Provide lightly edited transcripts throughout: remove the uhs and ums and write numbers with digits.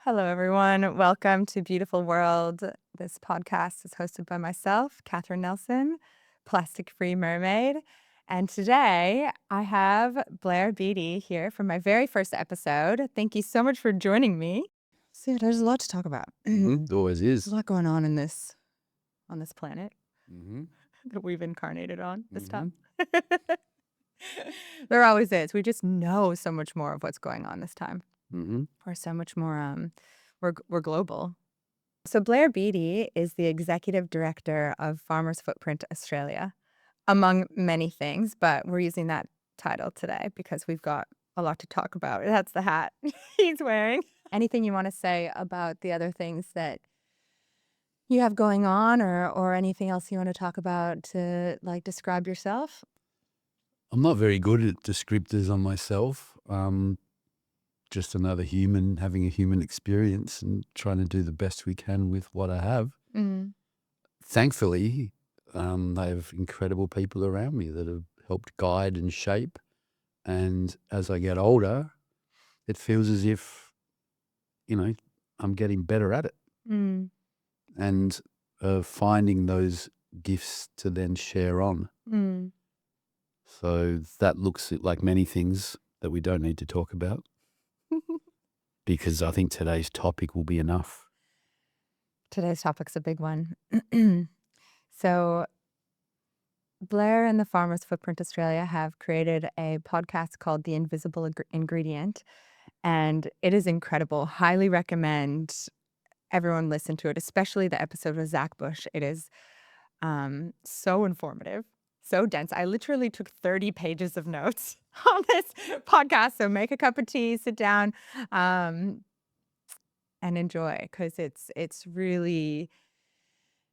Hello, everyone. Welcome to Beautiful World. This podcast is hosted by myself, Kathryn Nelson, plastic-free mermaid. And today I have Blair Beattie here for my very first episode. Thank you so much for joining me. So there's a lot to talk about. There always There's is. a lot going on on this planet hmm that we've incarnated on this hmm time. There always is. We just know so much more of what's going on this time. hmm We're so much more we're global. So Blair Beattie is the executive director of Farmers Footprint Australia, among many things, but we're using that title today because we've got a lot to talk about. That's the hat he's wearing. Anything you want to say about the other things that you have going on, or anything else you want to talk about to describe yourself? I'm not very good at descriptors on myself. Just another human having a human experience and trying to do the best we can with what I have. Mm. Thankfully, I have incredible people around me that have helped guide and shape. And as I get older, it feels as if, I'm getting better at it Mm. and finding those gifts to then share on. Mm. So that looks like many things that we don't need to talk about because I think today's topic will be enough. Today's topic's a big one. So Blair and the Farmers Footprint Australia have created a podcast called The Invisible Ingredient, and it is incredible. Highly recommend everyone listen to it, especially the episode with Zach Bush. It is so informative, so dense. I literally took 30 pages of notes on this podcast. So make a cup of tea, sit down, and enjoy, because it's really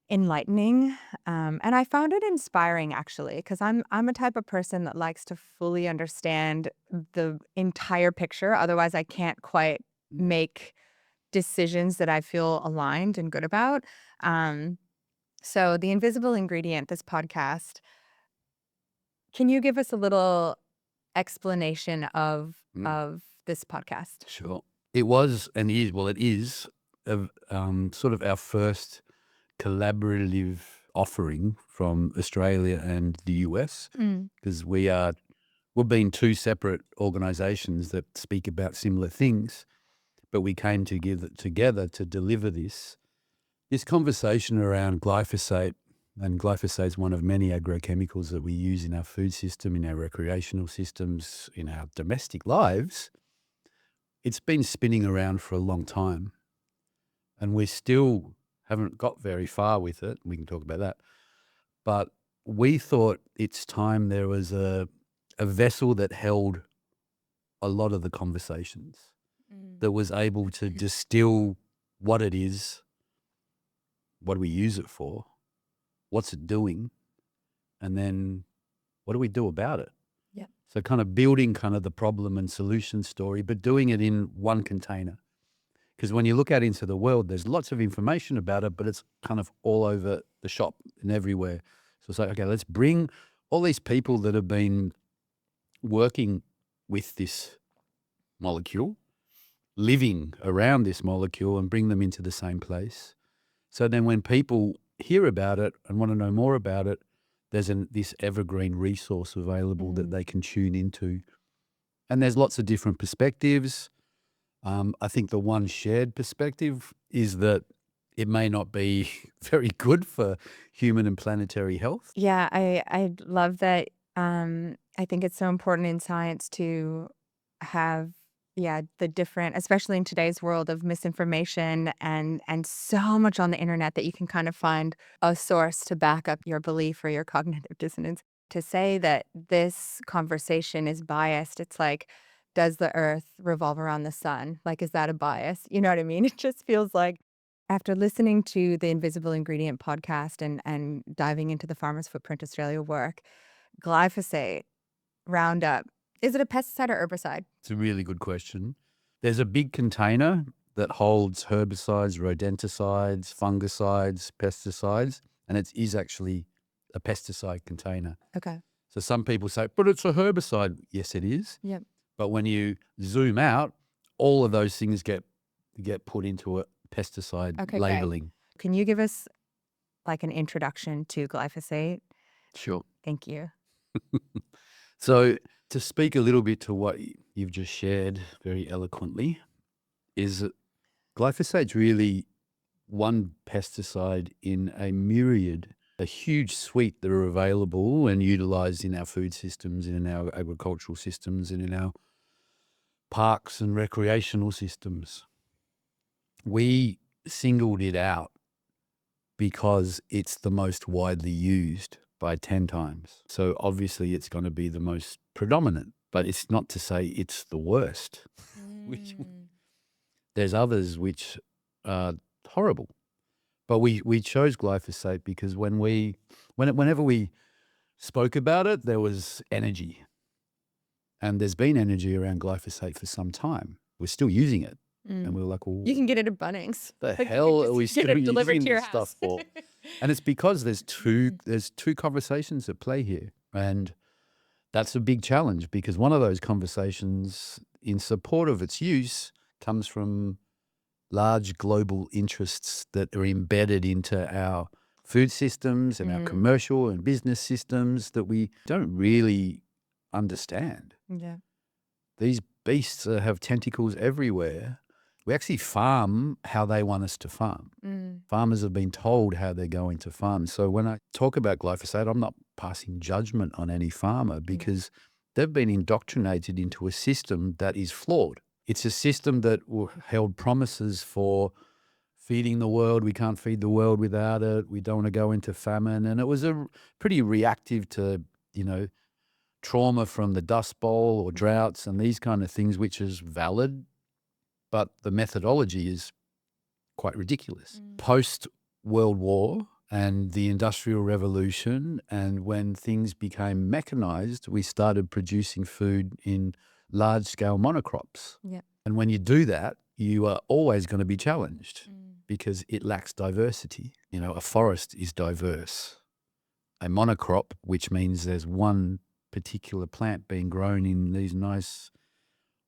enlightening, and I found it inspiring, actually, because I'm a type of person that likes to fully understand the entire picture. Otherwise, I can't quite make decisions that I feel aligned and good about. Um, so The Invisible Ingredient, this podcast, can you give us a little explanation of Mm, of this podcast? sure. It was and is, well, it is sort of our first collaborative offering from Australia and the US Mm. because we've been two separate organisations that speak about similar things, but we came together to deliver this conversation around glyphosate. And glyphosate is one of many agrochemicals that we use in our food system, in our recreational systems, in our domestic lives. It's been spinning around for a long time, and we still haven't got very far with it. We can talk about that. But we thought it's time there was a vessel that held a lot of the conversations, Mm. that was able to distill what it is, what do we use it for, what's it doing, and then what do we do about it? Yeah. So kind of building kind of the problem and solution story, but doing it in one container. Because when you look out into the world, there's lots of information about it, but it's kind of all over the shop and everywhere. So it's like, okay, let's bring all these people that have been working with this molecule, living around this molecule, and bring them into the same place. So then when people hear about it and want to know more about it, there's this evergreen resource available that they can tune into. And there's lots of different perspectives. I think the one shared perspective is that it may not be very good for human and planetary health. Yeah, I love that. I think it's so important in science to have, yeah, the different, especially in today's world of misinformation and so much on the internet, that you can kind of find a source to back up your belief or your cognitive dissonance. To say that this conversation is biased, it's like, does the earth revolve around the sun? Like, is that a bias? You know what I mean? It just feels like, after listening to the Invisible Ingredient podcast and diving into the Farmers Footprint Australia work, glyphosate, Roundup, is it a pesticide or herbicide? It's a really good question. There's a big container that holds herbicides, rodenticides, fungicides, pesticides, and it is actually a pesticide container. Okay. So some people say, but it's a herbicide. Yes, it is. Yep. But when you zoom out, all of those things get get put into a pesticide Okay, great. labeling. Can you give us like an introduction to glyphosate? Sure. Thank you. So to speak a little bit to what you've just shared very eloquently is that glyphosate's really one pesticide in a myriad, a huge suite that are available and utilized in our food systems, in our agricultural systems, and in our parks and recreational systems. We singled it out because it's the most widely used by 10 times. So obviously it's going to be the most predominant, but it's not to say it's the worst. Which there's others which are horrible. But we chose glyphosate because whenever we spoke about it, there was energy. And there's been energy around glyphosate for some time. We're still using it. And we were like, well, You can get it at Bunnings. the Like, you hell can are we just get still it delivered using to your this stuff house. for? And it's because there's two conversations at play here. And that's a big challenge because one of those conversations in support of its use comes from large global interests that are embedded into our food systems and our commercial and business systems that we don't really understand. Yeah. These beasts have tentacles everywhere. We actually farm how they want us to farm. Farmers have been told how they're going to farm. So when I talk about glyphosate, I'm not passing judgment on any farmer because they've been indoctrinated into a system that is flawed. It's a system that held promises for feeding the world. We can't feed the world without it. We don't want to go into famine. And it was pretty reactive to, trauma from the Dust Bowl or droughts and these kind of things, which is valid, but the methodology is quite ridiculous. Post-World War and the Industrial Revolution, and when things became mechanized, we started producing food in large-scale monocrops. Yeah. And when you do that, you are always going to be challenged because it lacks diversity. A forest is diverse. A monocrop, which means there's one particular plant being grown in these nice,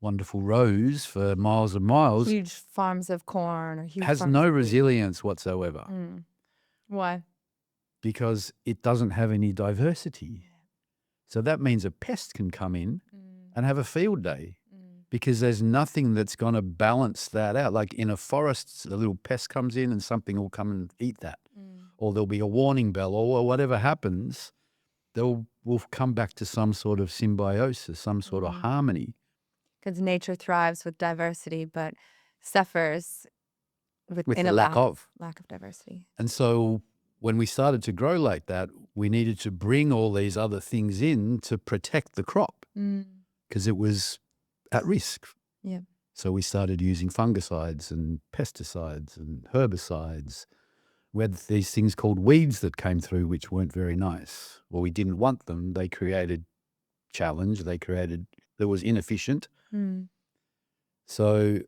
wonderful rows for miles and miles, Huge farms of corn or huge has farms no of wheat. resilience whatsoever Why? because it doesn't have any diversity. So that means a pest can come in and have a field day because there's nothing that's going to balance that out. Like in a forest, a little pest comes in and something will come and eat that. Or there'll be a warning bell or whatever happens, we'll come back to some sort of symbiosis, some sort of harmony. Because nature thrives with diversity, but suffers with the lack of diversity. And so when we started to grow like that, we needed to bring all these other things in to protect the crop because it was at risk. Yeah. So we started using fungicides and pesticides and herbicides. We had these things called weeds that came through which weren't very nice. Well, we didn't want them. They created challenge. That was inefficient. So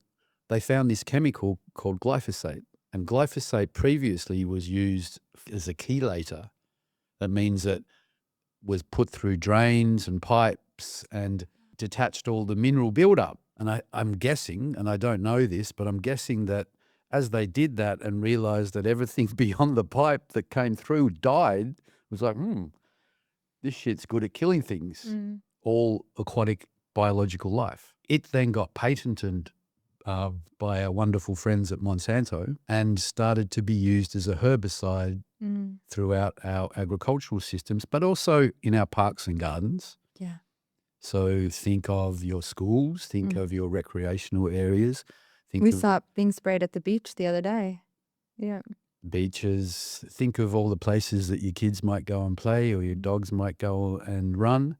they found this chemical called glyphosate. And glyphosate previously was used as a chelator. That means it was put through drains and pipes and detached all the mineral buildup. And I'm guessing, and I don't know this, but I'm guessing that as they did that and realized that everything beyond the pipe that came through died, it was like, this shit's good at killing things, all aquatic biological life. It then got patented by our wonderful friends at Monsanto and started to be used as a herbicide throughout our agricultural systems, but also in our parks and gardens. Yeah. So think of your schools, think of your recreational areas. We saw it being sprayed at the beach the other day. Yeah. Beaches. Think of all the places that your kids might go and play or your dogs might go and run,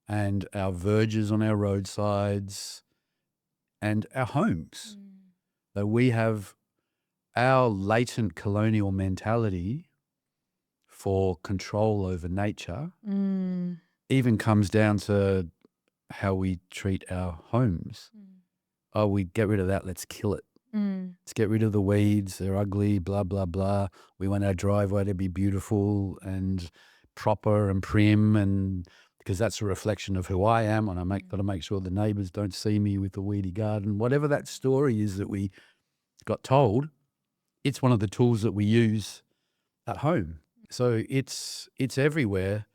and our verges on our roadsides and our homes. That we have our latent colonial mentality for control over nature even comes down to how we treat our homes. Oh, we get rid of that, let's kill it. Let's get rid of the weeds, they're ugly, blah, blah, blah. We want our driveway to be beautiful and proper and prim and because that's a reflection of who I am, and got to make sure the neighbours don't see me with the weedy garden. Whatever that story is that we got told, it's one of the tools that we use at home. So it's everywhere,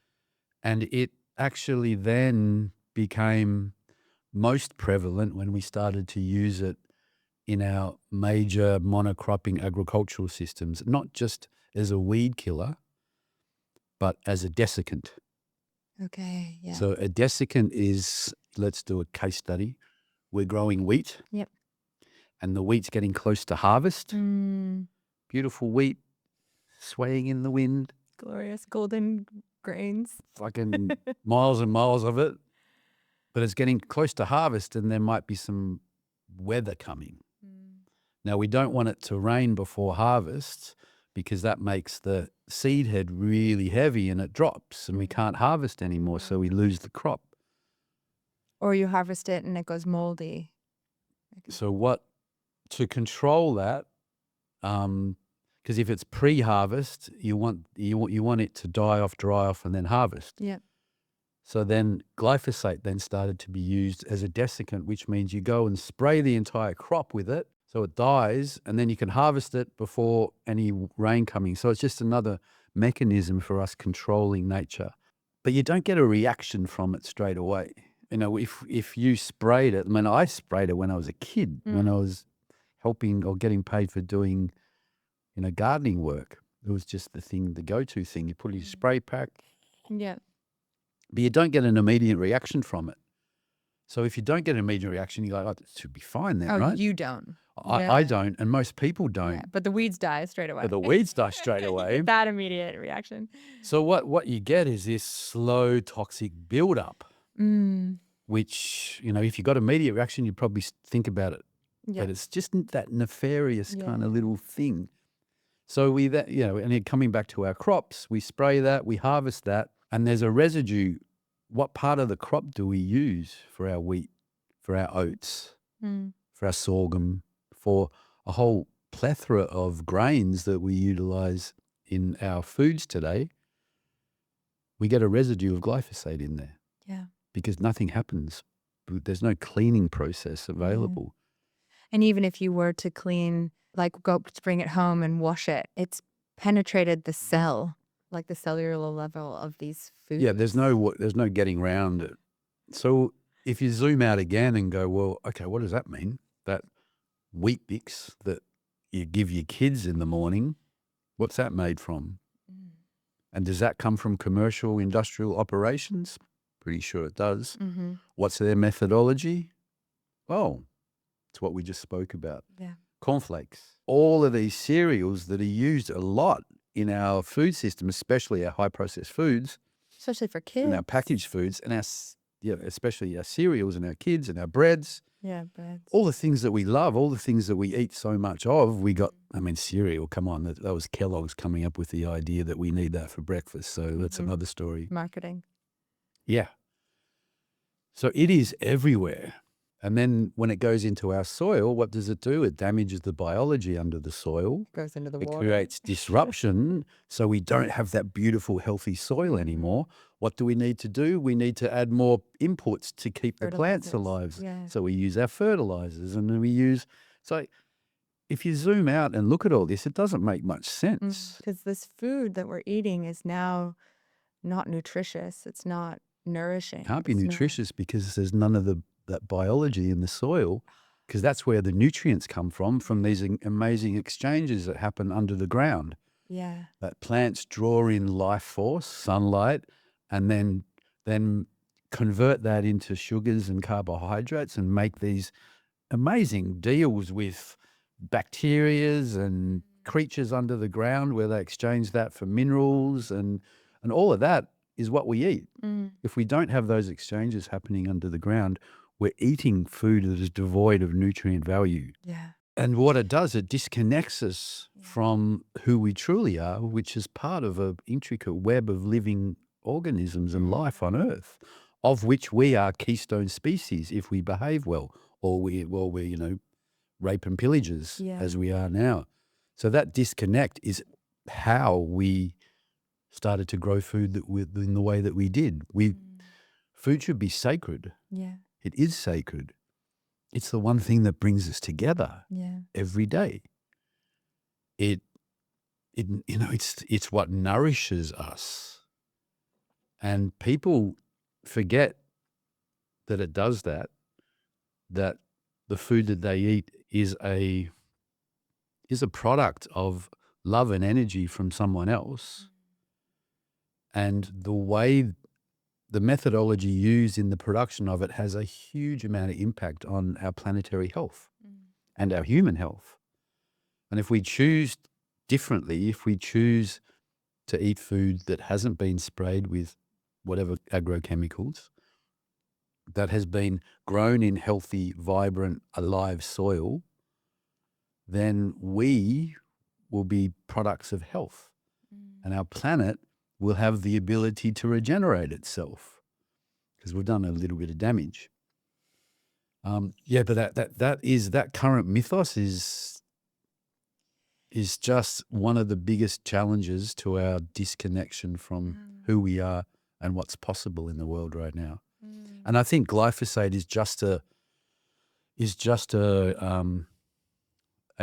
and it actually then became most prevalent when we started to use it in our major monocropping agricultural systems, not just as a weed killer, but as a desiccant. Okay. Yeah. So a desiccant is, let's do a case study. We're growing wheat. Yep. And the wheat's getting close to harvest. Mm, Beautiful wheat swaying in the wind. glorious golden grains. Fucking miles and miles of it. But it's getting close to harvest, and there might be some weather coming. Now, we don't want it to rain before harvest because that makes the seed head really heavy and it drops and we can't harvest anymore, so we lose the crop. Or you harvest it and it goes moldy. So to control that, because if it's pre-harvest, you want it to dry off, and then harvest. Yep. So then glyphosate then started to be used as a desiccant, which means you go and spray the entire crop with it so it dies, and then you can harvest it before any rain coming. So it's just another mechanism for us controlling nature. But you don't get a reaction from it straight away. You know, if you sprayed it, I mean, I sprayed it when I was a kid, when I was helping or getting paid for doing, gardening work. It was just the go-to thing. You put it in your spray pack. Yeah. But you don't get an immediate reaction from it. So if you don't get an immediate reaction, you're like, oh, it should be fine then, right? You don't. I don't, and most people don't. Yeah, but the weeds die straight away. But the weeds die straight away. That immediate reaction. So what you get is this slow toxic buildup, which, if you got immediate reaction, you'd probably think about it. Yeah. But it's just that nefarious kind of little thing. So and then coming back to our crops, we spray that, we harvest that, and there's a residue. What part of the crop do we use for our wheat, for our oats, for our sorghum, for a whole plethora of grains that we utilize in our foods today? We get a residue of glyphosate in there. Yeah. Because nothing happens. There's no cleaning process available. And even if you were to clean, like go to bring it home and wash it, it's penetrated the cell, like the cellular level of these foods. Yeah, there's no getting around it. So if you zoom out again and go, well, okay, what does that mean? That wheat bix that you give your kids in the morning, what's that made from? And does that come from commercial industrial operations? Pretty sure it does. What's their methodology? Oh, it's what we just spoke about. Yeah. Cornflakes. All of these cereals that are used a lot in our food system, especially our high processed foods. Especially for kids. And our packaged foods and especially our cereals and our kids and our breads. Yeah, breads. All the things that we love, all the things that we eat so much of, cereal, come on, that was Kellogg's coming up with the idea that we need that for breakfast. So that's another story. Marketing. Yeah. So it is everywhere. And then when it goes into our soil, what does it do? It damages the biology under the soil. Goes into the water. It creates disruption, so we don't have that beautiful, healthy soil anymore. What do we need to do? We need to add more inputs to keep the plants alive. Yeah. So we use our fertilizers, and then we use... So if you zoom out and look at all this, it doesn't make much sense. Because this food that we're eating is now not nutritious. It's not nourishing. It can't be nutritious because there's none of that biology in the soil, because that's where the nutrients come from these amazing exchanges that happen under the ground. Yeah. That plants draw in life force, sunlight, and then convert that into sugars and carbohydrates and make these amazing deals with bacterias and creatures under the ground where they exchange that for minerals, and all of that is what we eat. If we don't have those exchanges happening under the ground, we're eating food that is devoid of nutrient value. Yeah. And what it does, it disconnects us from who we truly are, which is part of an intricate web of living organisms and life on Earth, of which we are keystone species if we behave well, or we're rape and pillagers as we are now. So that disconnect is how we started to grow food in the way that we did. Food should be sacred. Yeah. It is sacred. It's the one thing that brings us together Yeah. every day. It it's what nourishes us. And people forget that it does that the food that they eat is a product of love and energy from someone else. And the methodology used in the production of it has a huge amount of impact on our planetary health and our human health. And if we choose differently, if we choose to eat food that hasn't been sprayed with whatever agrochemicals, that has been grown in healthy, vibrant, alive soil, then we will be products of health. And our planet will have the ability to regenerate itself because we've done a little bit of damage. But that current mythos is just one of the biggest challenges to our disconnection from who we are and what's possible in the world right now. And I think glyphosate is just a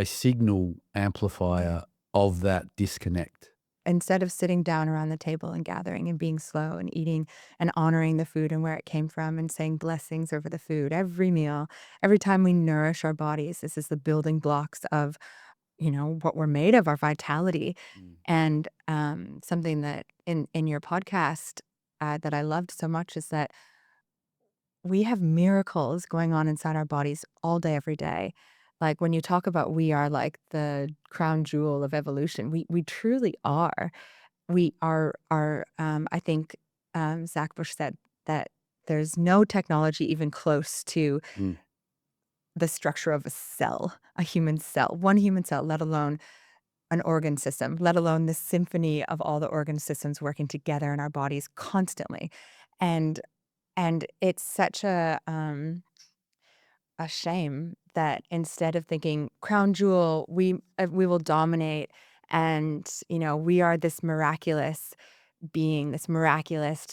signal amplifier of that disconnect. Instead of sitting down around the table and gathering and being slow and eating and honoring the food and where it came from and saying blessings over the food, every meal, every time we nourish our bodies, this is the building blocks of, what we're made of, our vitality. And something that in your podcast that I loved so much is that we have miracles going on inside our bodies all day, every day. Like when you talk about we are like the crown jewel of evolution, we truly are. We are. I think Zach Bush said that there's no technology even close to Mm. the structure of a cell, a human cell, one human cell, let alone an organ system, let alone the symphony of all the organ systems working together in our bodies constantly. And it's such a shame that instead of thinking crown jewel, we will dominate, and we are this miraculous being, this miraculous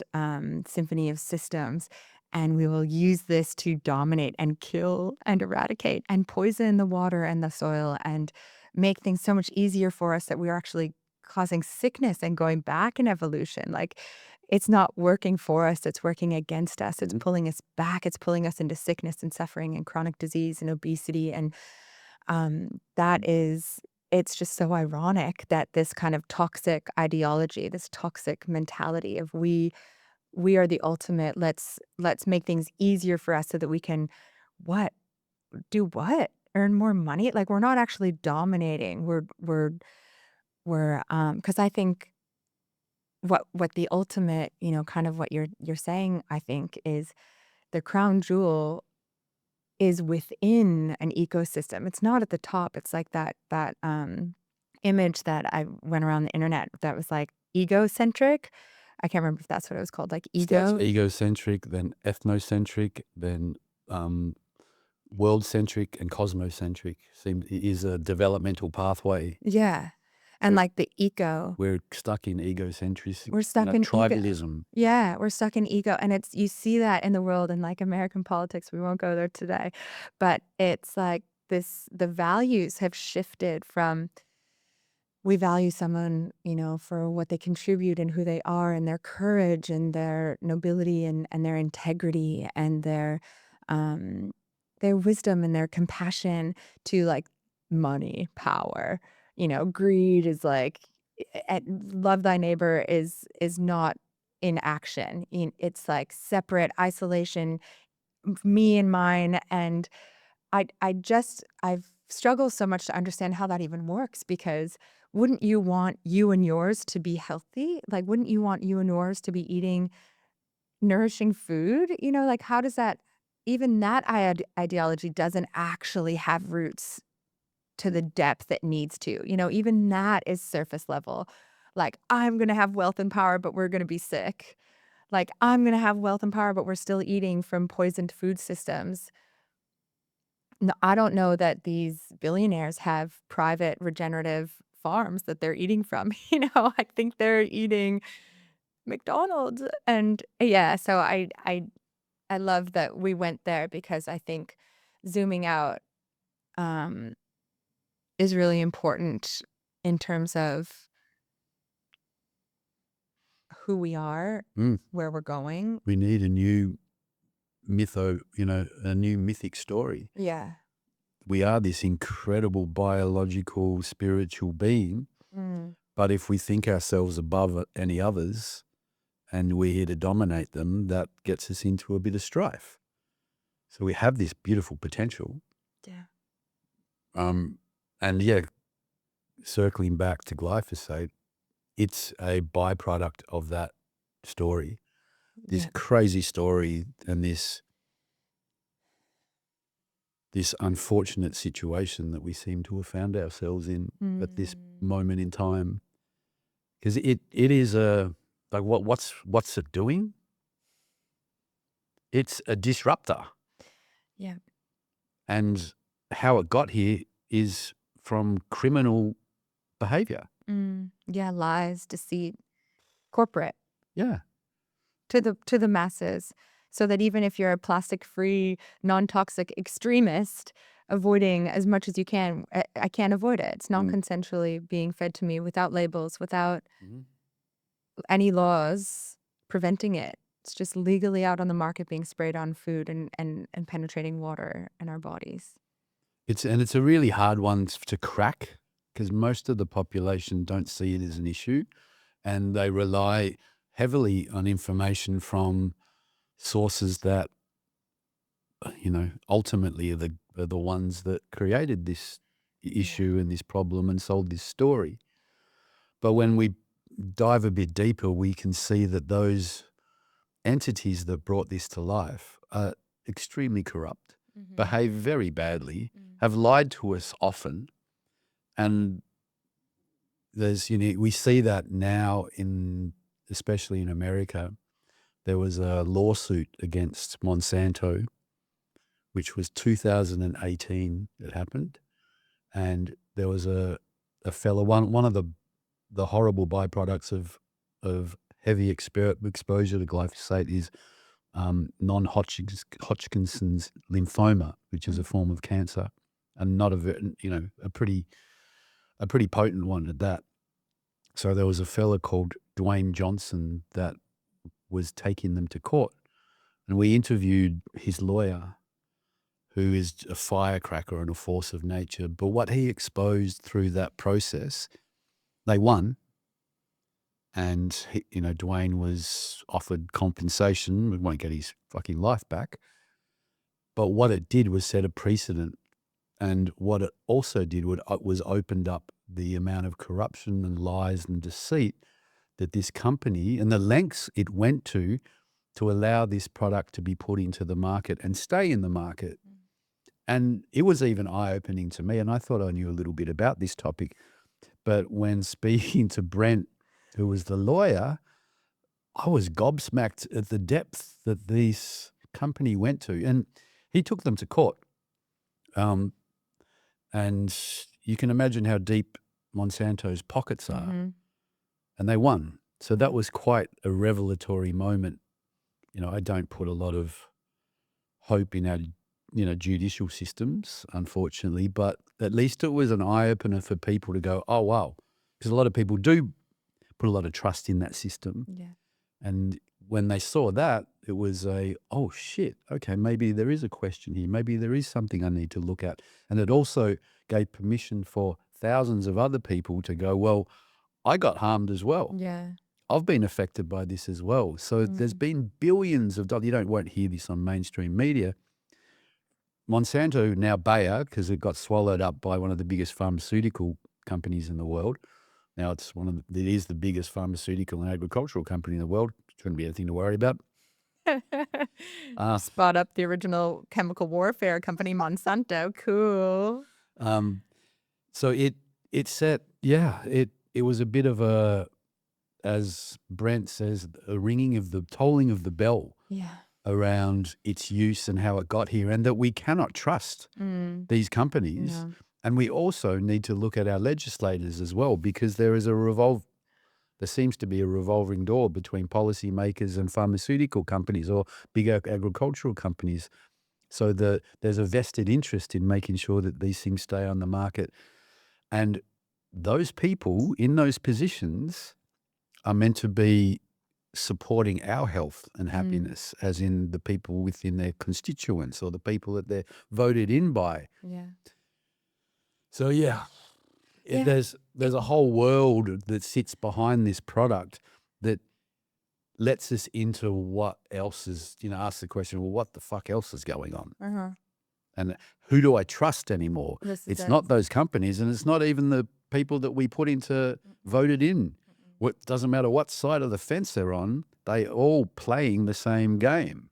symphony of systems, and we will use this to dominate and kill and eradicate and poison the water and the soil and make things so much easier for us that we are actually causing sickness and going back in evolution. Like it's not working for us, it's working against us. It's pulling us back, it's pulling us into sickness and suffering and chronic disease and obesity. And it's just so ironic that this kind of toxic ideology, this toxic mentality of we are the ultimate, let's make things easier for us so that we can what? Do what? Earn more money? Like we're not actually dominating. We're because I think what the ultimate, kind of what you're saying, I think, is the crown jewel is within an ecosystem. It's not at the top. It's like that image that I went around the internet that was like egocentric. I can't remember if that's what it was called, like Starts ego. egocentric, then ethnocentric, then world-centric and cosmocentric. Is a developmental pathway. Yeah. And like the eco, We're stuck in egocentricity, we're stuck in ego. tribalism. Yeah, we're stuck in ego. And you see that in the world in like American politics. We won't go there today. But it's like the values have shifted from we value someone, for what they contribute and who they are and their courage and their nobility and their integrity and um, their wisdom and their compassion to like money, power. Greed is like, love thy neighbor is not in action. It's like separate isolation, me and mine. And I've struggled so much to understand how that even works because wouldn't you want you and yours to be healthy? Like, wouldn't you want you and yours to be eating nourishing food? Like, how does that, even that ideology doesn't actually have roots to the depth it needs to. Even that is surface level. Like, I'm going to have wealth and power, but we're going to be sick. Like, I'm going to have wealth and power, but we're still eating from poisoned food systems. No, I don't know that these billionaires have private regenerative farms that they're eating from. I think they're eating McDonald's. And yeah, so I love that we went there because I think zooming out um, is really important in terms of who we are, Mm. where we're going. We need a new a new mythic story. Yeah. We are this incredible biological, spiritual being, Mm. but if we think ourselves above any others and we're here to dominate them, that gets us into a bit of strife. So we have this beautiful potential. Yeah. And yeah, circling back to glyphosate, it's a byproduct of that story, this Yeah. crazy story, and this unfortunate situation that we seem to have found ourselves in at this moment in time. Because it is like what's it doing? It's a disruptor, Yeah. and how it got here is from criminal behavior. Yeah. Lies, deceit, corporate Yeah. to the masses, so that even if you're a plastic-free, non-toxic extremist, avoiding as much as you can, I can't avoid it. It's not consensually being fed to me without labels, without Mhm. any laws preventing it. It's just legally out on the market being sprayed on food and penetrating water in our bodies. It's a really hard one to crack because most of the population don't see it as an issue, and they rely heavily on information from sources that ultimately are the ones that created this issue and this problem and sold this story. But when we dive a bit deeper, we can see that those entities that brought this to life are extremely corrupt, behave very badly, have lied to us often, and we see that now especially in America. There was a lawsuit against Monsanto, which was 2018 it happened, and there was a fellow, one of the horrible byproducts of heavy exposure to glyphosate is non-Hodgkin's lymphoma, which is a form of cancer, and not a pretty potent one at that. So there was a fella called Dwayne Johnson that was taking them to court, and we interviewed his lawyer, who is a firecracker and a force of nature. But what he exposed through that process, they won. And, Dwayne was offered compensation. We won't get his fucking life back. But what it did was set a precedent. And what it also did was opened up the amount of corruption and lies and deceit that this company and the lengths it went to allow this product to be put into the market and stay in the market. And it was even eye-opening to me, and I thought I knew a little bit about this topic. But when speaking to Brent, who was the lawyer, I was gobsmacked at the depth that this company went to. And he took them to court. And you can imagine how deep Monsanto's pockets are. And they won. So that was quite a revelatory moment. I don't put a lot of hope in our judicial systems, unfortunately, but at least it was an eye-opener for people to go, oh, wow. Because a lot of people do put a lot of trust in that system. Yeah. And when they saw that, it was oh, shit, okay, maybe there is a question here. Maybe there is something I need to look at. And it also gave permission for thousands of other people to go, well, I got harmed as well. Yeah. I've been affected by this as well. So there's been billions of dollars. You won't hear this on mainstream media. Monsanto, now Bayer, because it got swallowed up by one of the biggest pharmaceutical companies in the world. Now it is the biggest pharmaceutical and agricultural company in the world. Shouldn't be anything to worry about. Spot up the original chemical warfare company, Monsanto. Cool. So it set, it was a bit of a, as Brent says, a tolling of the bell. Yeah. Around its use and how it got here, and that we cannot trust these companies. No. And we also need to look at our legislators as well, because there is a there seems to be a revolving door between policymakers and pharmaceutical companies or big agricultural companies. So there's a vested interest in making sure that these things stay on the market. And those people in those positions are meant to be supporting our health and happiness, as in the people within their constituents or the people that they're voted in by. Yeah. So yeah, Yeah. there's a whole world that sits behind this product that lets us into what else is, ask the question, well, what the fuck else is going on? Uh-huh. And who do I trust anymore? This is It's it. not those companies, and it's not even the people that we put into voted in. What doesn't matter what side of the fence they're on, they all playing the same game.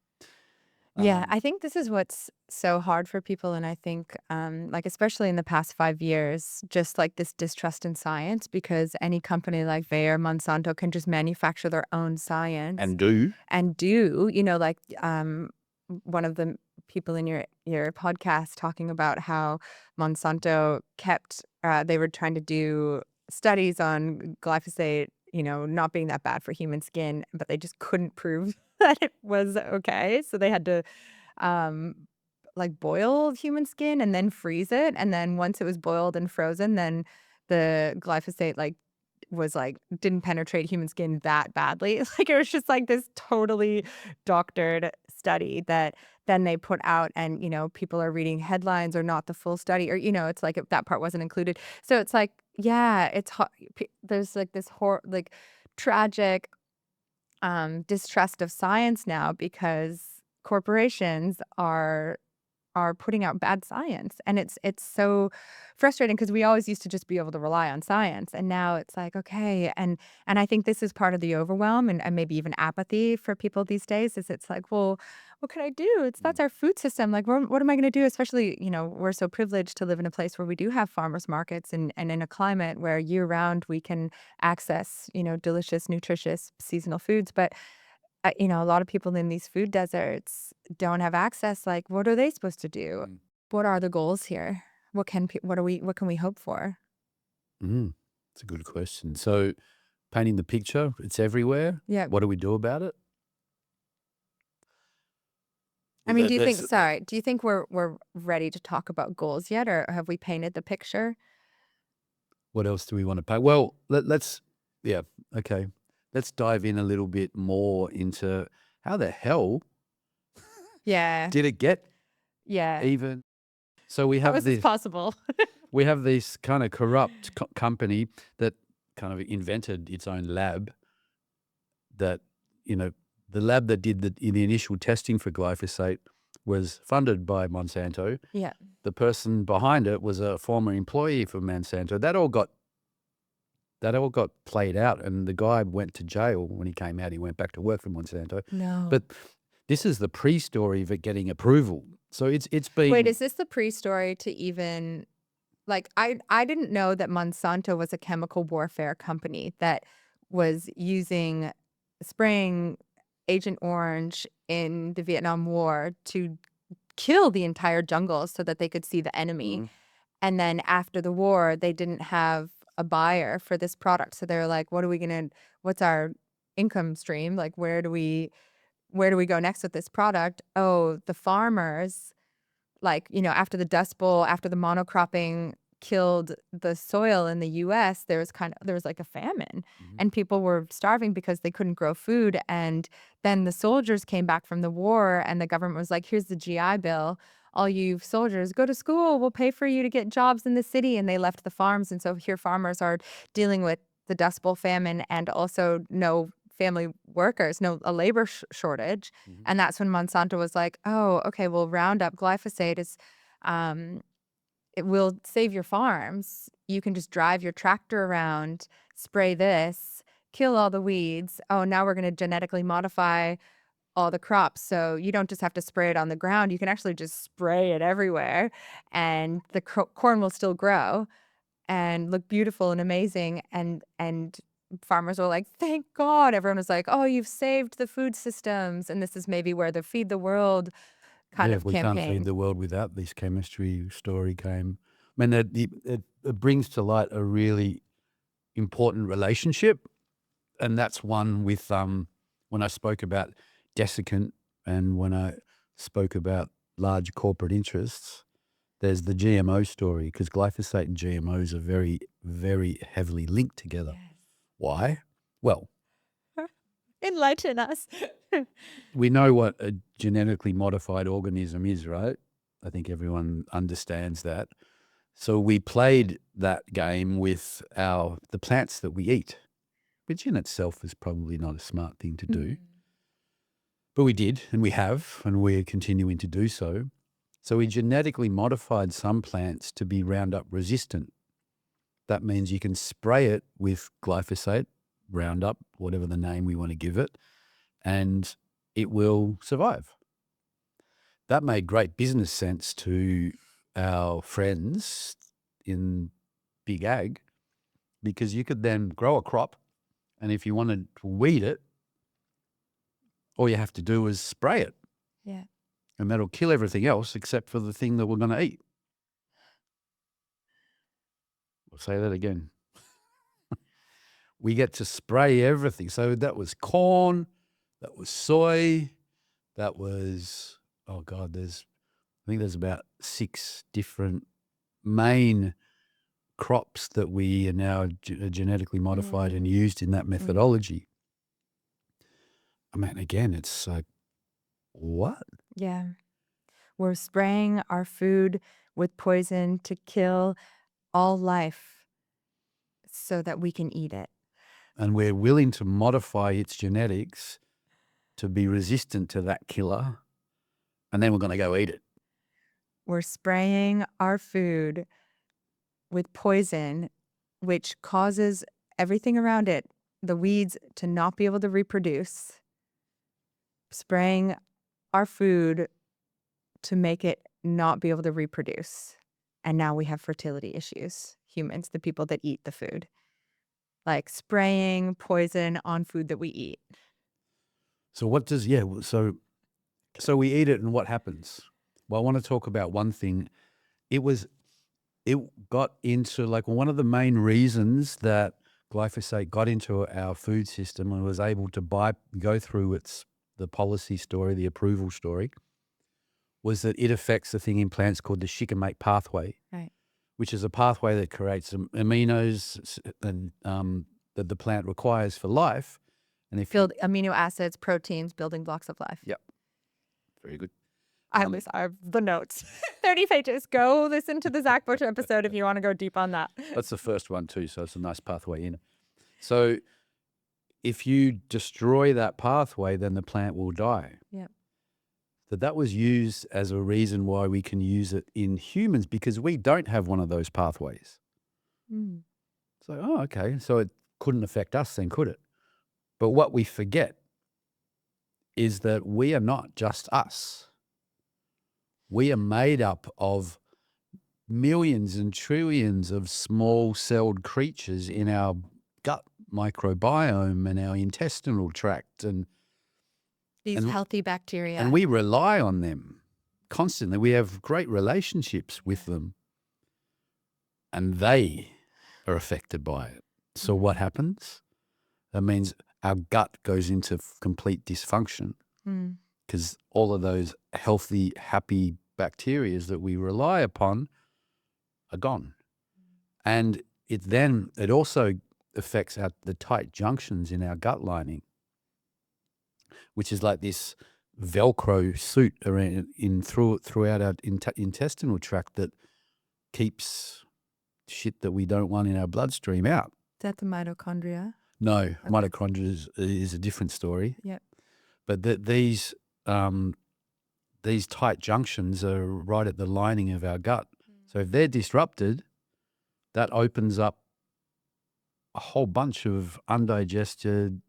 Yeah, I think this is what's so hard for people. And I think, like, especially in the past 5 years, just like this distrust in science, because any company like Bayer, Monsanto can just manufacture their own science And do. and do, like, one of the people in your podcast talking about how Monsanto kept, they were trying to do studies on glyphosate, not being that bad for human skin, but they just couldn't prove that it was okay. So they had to, um, like, boil human skin and then freeze it. And then once it was boiled and frozen, then the glyphosate, like, was like, didn't penetrate human skin that badly. Like, it was just like this totally doctored study that then they put out, and, people are reading headlines or not the full study, or, it's like that part wasn't included. So it's like, yeah, there's like this like tragic distrust of science now because corporations are putting out bad science. And it's so frustrating because we always used to just be able to rely on science. And now it's like, okay. And I think this is part of the overwhelm and maybe even apathy for people these days is it's like, well, what can I do? That's our food system. Like, what am I going to do? Especially, we're so privileged to live in a place where we do have farmers markets and in a climate where year round we can access, delicious, nutritious seasonal foods. But a lot of people in these food deserts don't have access. Like, what are they supposed to do? Mm. What are the goals here? What can we hope for? It's a good question. So painting the picture, it's everywhere. Yeah. What do we do about it? I Well, mean, that's do you think we're ready to talk about goals yet, or have we painted the picture? what else do we want to paint? Well, yeah, okay. Let's dive in a little bit more into how the hell Yeah. did it get Yeah. even? So we How have is this this possible? we have this kind of corrupt company that kind of invented its own lab that, the lab that did the initial testing for glyphosate was funded by Monsanto. Yeah. The person behind it was a former employee for Monsanto. That all got played out, and the guy went to jail. When he came out, he went back to work for Monsanto. No. But this is the pre-story of it getting approval. So it's Wait, been is this the pre-story to even like I didn't know that Monsanto was a chemical warfare company that was spraying Agent Orange in the Vietnam War to kill the entire jungle so that they could see the enemy. And then after the war, they didn't have a buyer for this product. So they're like, what's our income stream? Like, where do we go next with this product? Oh, the farmers, like, after the Dust Bowl, after the monocropping killed the soil in the US, there was like a famine and people were starving because they couldn't grow food. And then the soldiers came back from the war and the government was like, here's the GI Bill. All you soldiers go to school. We'll pay for you to get jobs in the city. And they left the farms. And so here farmers are dealing with the Dust Bowl famine and also no family workers, no a labor shortage. And that's when Monsanto was like, oh, okay, well, Roundup glyphosate um, it will save your farms. You can just drive your tractor around, spray this, kill all the weeds. Oh, now we're going to genetically modify all the crops. So you don't just have to spray it on the ground. You can actually just spray it everywhere and the corn will still grow and look beautiful and amazing. And farmers were like, thank God. Everyone was like, oh, you've saved the food systems. And this is maybe where the Feed the World kind Yeah, of we can't feed campaign. the world without this chemistry story came. I mean, it brings to light a really important relationship and that's one with when I spoke about desiccant and when I spoke about large corporate interests, there's the GMO story, because glyphosate and GMOs are very, very heavily linked together. Yes. Why? Well, Enlighten us. we know what a genetically modified organism is, right? I think everyone understands that. So we played that game with the plants that we eat, which in itself is probably not a smart thing to do. But we did, and we have, and we're continuing to do so. So we genetically modified some plants to be Roundup resistant. That means you can spray it with glyphosate, Roundup, whatever the name we want to give it, and it will survive. That made great business sense to our friends in big ag, because you could then grow a crop, and if you wanted to weed it, all you have to do is spray it. Yeah. And that'll kill everything else except for the thing that we're going to eat. I'll say that again. We get to spray everything. So that was corn, that was soy, that was, oh God, I think there's about 6 different main crops that we are now genetically modified and used in that methodology. I mean, again, it's like, what? Yeah. We're spraying our food with poison to kill all life so that we can eat it. And we're willing to modify its genetics to be resistant to that killer, and then we're going to go eat it. We're spraying our food with poison, which causes everything around it, the weeds, to not be able to reproduce. Spraying our food to make it not be able to reproduce. And now we have fertility issues, humans, the people that eat the food. Like spraying poison on food that we eat. So what does, so we eat it, and what happens? Well, I want to talk about one thing. It got into, like, one of the main reasons that glyphosate got into our food system and was able to go through the policy story, the approval story, was that it affects the thing in plants called the shikimate pathway, Right. which is a pathway that creates aminos and that the plant requires for life. And if Build amino acids, proteins, building blocks of life. Yep. Very good. I have the notes. 30 pages. Go listen to the Zach Butcher episode if you want to go deep on that. That's the first one too, so it's a nice pathway in. So if you destroy that pathway, then the plant will die. Yep. So that was used as a reason why we can use it in humans, because we don't have one of those pathways. So, okay, so it couldn't affect us then, could it? But what we forget is that we are not just us. We are made up of millions and trillions of small-celled creatures in our gut microbiome and our intestinal tract, and These healthy bacteria. and we rely on them constantly. We have great relationships with them, and they are affected by it. So what happens? That means our gut goes into complete dysfunction, because all of those healthy, happy bacteria that we rely upon are gone. And it also affects the tight junctions in our gut lining, which is like this Velcro suit around throughout our intestinal tract that keeps shit that we don't want in our bloodstream out. Is that the mitochondria? No, mitochondria is a different story. Yep. But these tight junctions are right at the lining of our gut. So if they're disrupted, that opens up a whole bunch of undigested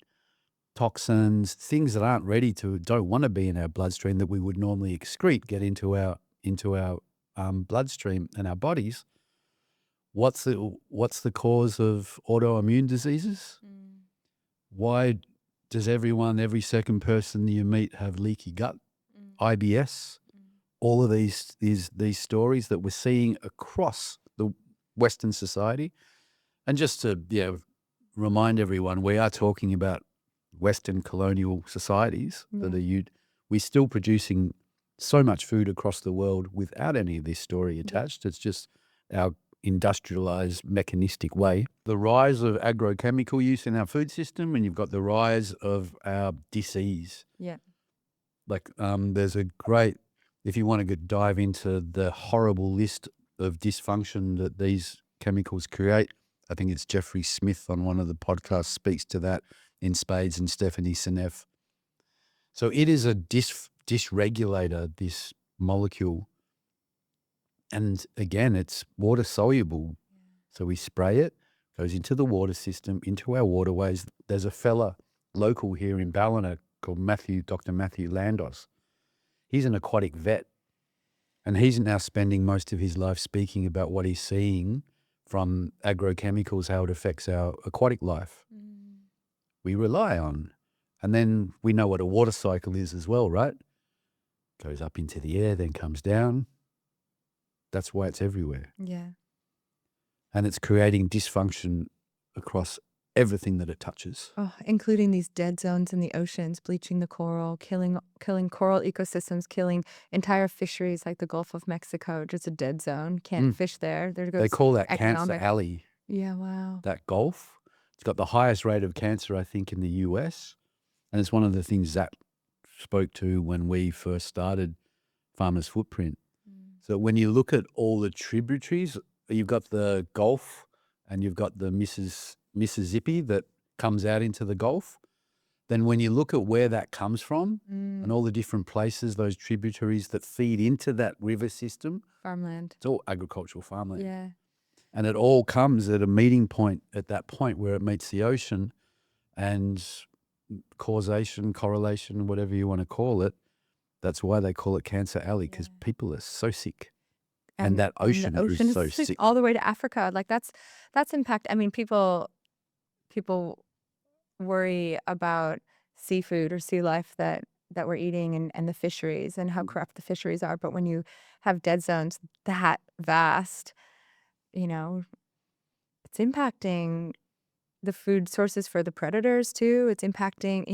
toxins, things that don't want to be in our bloodstream that we would normally excrete, get into our bloodstream and our bodies. What's the cause of autoimmune diseases? Why does every second person you meet have leaky gut, IBS? All of these stories that we're seeing across the Western society. And just to remind everyone, we are talking about Western colonial societies that are we're still producing so much food across the world without any of this story attached. It's just our industrialized mechanistic way. The rise of agrochemical use in our food system, and you've got the rise of our disease. Yeah. Like there's a great, if you want to dive into the horrible list of dysfunction that these chemicals create, I think it's Jeffrey Smith on one of the podcasts speaks to that in spades, and Stephanie Seneff. So it is a dysregulator, this molecule. And again, it's water soluble. So we spray it, goes into the water system, into our waterways. There's a fella local here in Ballina called Dr. Matthew Landos. He's an aquatic vet, and he's now spending most of his life speaking about what he's seeing from agrochemicals, how it affects our aquatic life. We rely on. And then we know what a water cycle is as well, right? Goes up into the air, then comes down. That's why it's everywhere. Yeah. And it's creating dysfunction across everything that it touches. Oh, including these dead zones in the oceans, bleaching the coral, killing coral ecosystems, killing entire fisheries like the Gulf of Mexico, just a dead zone. Can't fish there. There goes They call that economic. Cancer Alley. Yeah, wow. That Gulf. It's got the highest rate of cancer, I think, in the US. And it's one of the things Zach spoke to when we first started Farmer's Footprint. So when you look at all the tributaries, you've got the Gulf and you've got the Mississippi that comes out into the Gulf. Then when you look at where that comes from and all the different places, those tributaries that feed into that river system, Farmland. it's all agricultural farmland. Yeah. And it all comes at a meeting point, at that point where it meets the ocean, and causation, correlation, whatever you want to call it, that's why they call it Cancer Alley, because people are so sick. And that ocean, the ocean is so sick. all the way to Africa. Like that's impact. I mean, people worry about seafood or sea life that we're eating, and the fisheries and how corrupt the fisheries are. But when you have dead zones that vast, it's impacting the food sources for the predators too. It's impacting,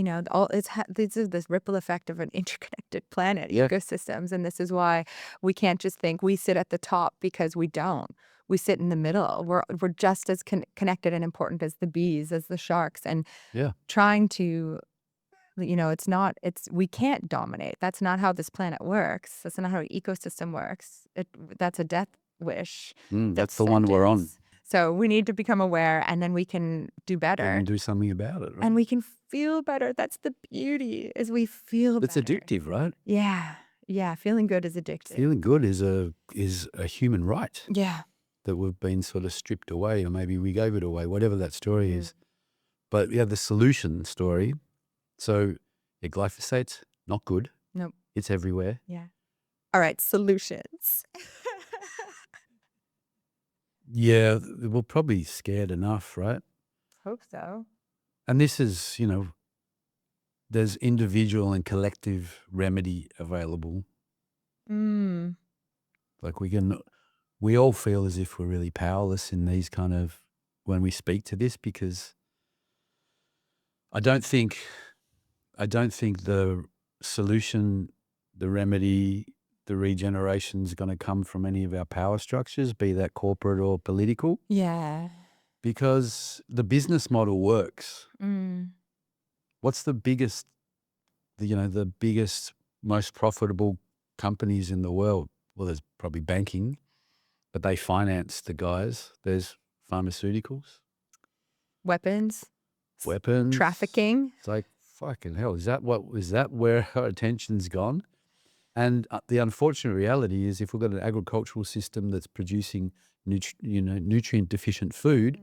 this is this ripple effect of an interconnected planet, ecosystems. And this is why we can't just think we sit at the top, because we don't. We sit in the middle. We're just as connected and important as the bees, as the sharks, and trying to, we can't dominate. That's not how this planet works. That's not how an ecosystem works. That's a death wish. That's the one we're on. So we need to become aware, and then we can do better. And do something about it, right? And we can feel better. That's the beauty, is we feel It's better. addictive, right? Yeah. Yeah. Feeling good is addictive. Feeling good is a human right. Yeah. That we've been sort of stripped away, or maybe we gave it away, whatever that story is. But the solution story. So glyphosate's not good. Nope. It's everywhere. Yeah. All right. Solutions. Yeah, we're probably scared enough, right? Hope so. And this is, there's individual and collective remedy available. Like we all feel as if we're really powerless in these kind of, when we speak to this, because I don't think the solution, the remedy, the regeneration is going to come from any of our power structures, be that corporate or political. Yeah. Because the business model works. What's the biggest, the biggest, most profitable companies in the world? Well, there's probably banking, but they finance the guys. There's pharmaceuticals. Weapons. Trafficking. It's like, fucking hell, is that where our attention's gone? And the unfortunate reality is, if we've got an agricultural system that's producing nutrient deficient food,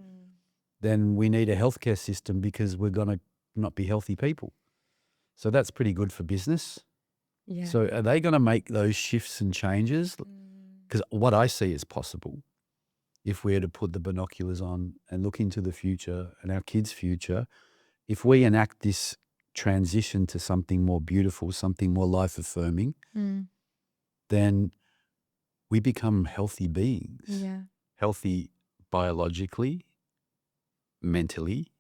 then we need a healthcare system, because we're going to not be healthy people. So that's pretty good for business. Yeah. So are they going to make those shifts and changes? Because what I see is possible, if we are to put the binoculars on and look into the future and our kids' future, if we enact this transition to something more beautiful, something more life-affirming, then we become healthy beings. Yeah. Healthy biologically, mentally,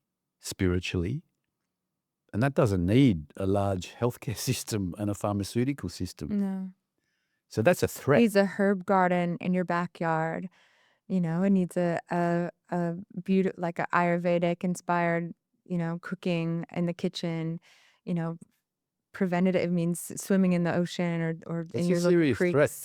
spiritually. And that doesn't need a large healthcare system and a pharmaceutical system. No. So that's a threat. Needs a herb garden in your backyard. It needs a like a Ayurvedic inspired, cooking in the kitchen. You know, preventative means swimming in the ocean or in It's a your local serious threat creeks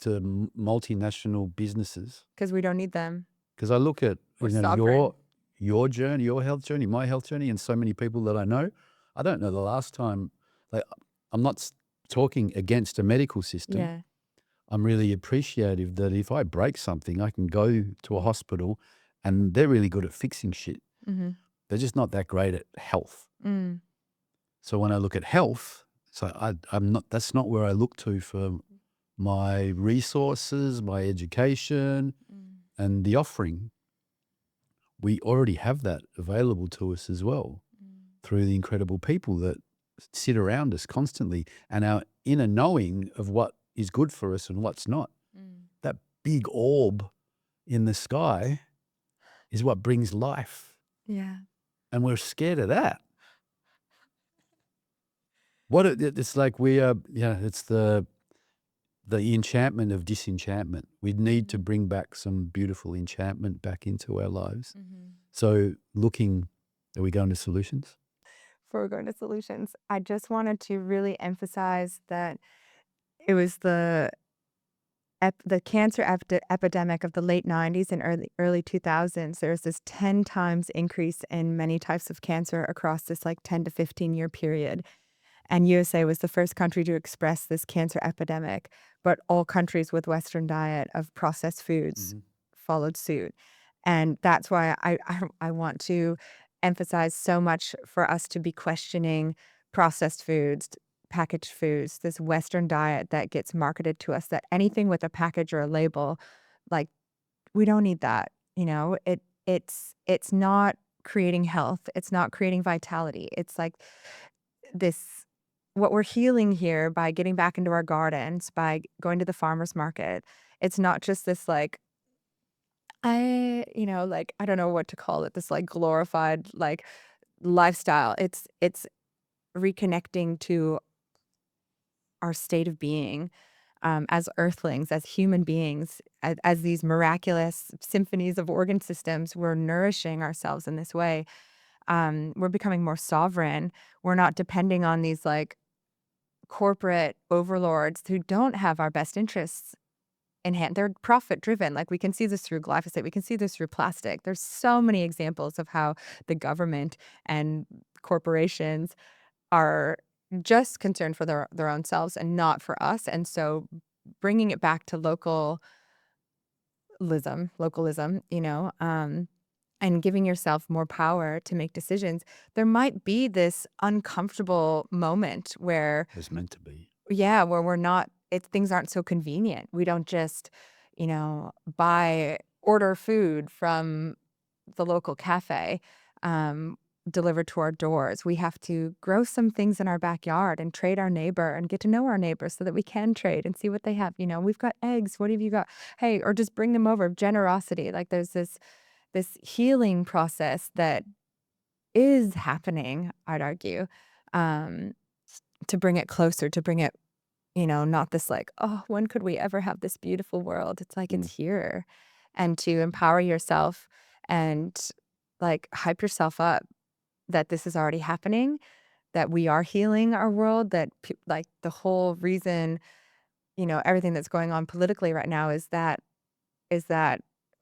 to multinational businesses. because we don't need them. Because I look at We're sovereign. your journey, your health journey, my health journey, and so many people that I know. I don't know the last time. Like, I'm not talking against a medical system. Yeah. I'm really appreciative that if I break something, I can go to a hospital, and they're really good at fixing shit. Mm-hmm. They're just not that great at health. Mm. So when I look at health, I'm not. That's not where I look to for my resources, my education, Mm. and the offering. We already have that available to us as well through the incredible people that sit around us constantly and our inner knowing of what is good for us and what's not. Mm. That big orb in the sky is what brings life. Yeah. And we're scared of that. It's like it's the enchantment of disenchantment. We need to bring back some beautiful enchantment back into our lives. Mm-hmm. So are we going to solutions? Before we go into solutions, I just wanted to really emphasize that it was the cancer epidemic of the late 90s and early 2000s. There's this 10 times increase in many types of cancer across this like 10 to 15-year period. And USA was the first country to express this cancer epidemic, but all countries with Western diet of processed foods followed suit. And that's why I want to emphasize so much for us to be questioning processed foods, packaged foods, this Western diet that gets marketed to us, that anything with a package or a label, like, we don't need that. It's not creating health. It's not creating vitality. It's like this what we're healing here by getting back into our gardens, by going to the farmer's market. It's not just this like like I don't know what to call it, this like glorified like lifestyle. It's reconnecting to our state of being as earthlings, as human beings, as these miraculous symphonies of organ systems. We're nourishing ourselves in this way. We're becoming more sovereign. We're not depending on these like corporate overlords who don't have our best interests in hand. They're profit driven. Like we can see this through glyphosate. We can see this through plastic. There's so many examples of how the government and corporations are just concerned for their own selves and not for us. And so bringing it back to localism, and giving yourself more power to make decisions, there might be this uncomfortable moment where, It's meant to be. yeah, where we're not, things aren't so convenient. We don't just, order food from the local cafe, um, delivered to our doors. We have to grow some things in our backyard and trade our neighbor and get to know our neighbors so that we can trade and see what they have. We've got eggs. What have you got? Hey, or just bring them over. Generosity. Like there's this healing process that is happening, I'd argue, um, to bring it closer, to bring it, not this like, oh, when could we ever have this beautiful world? It's like it's here. And to empower yourself and like hype yourself up that this is already happening, that we are healing our world, that like the whole reason, everything that's going on politically right now is that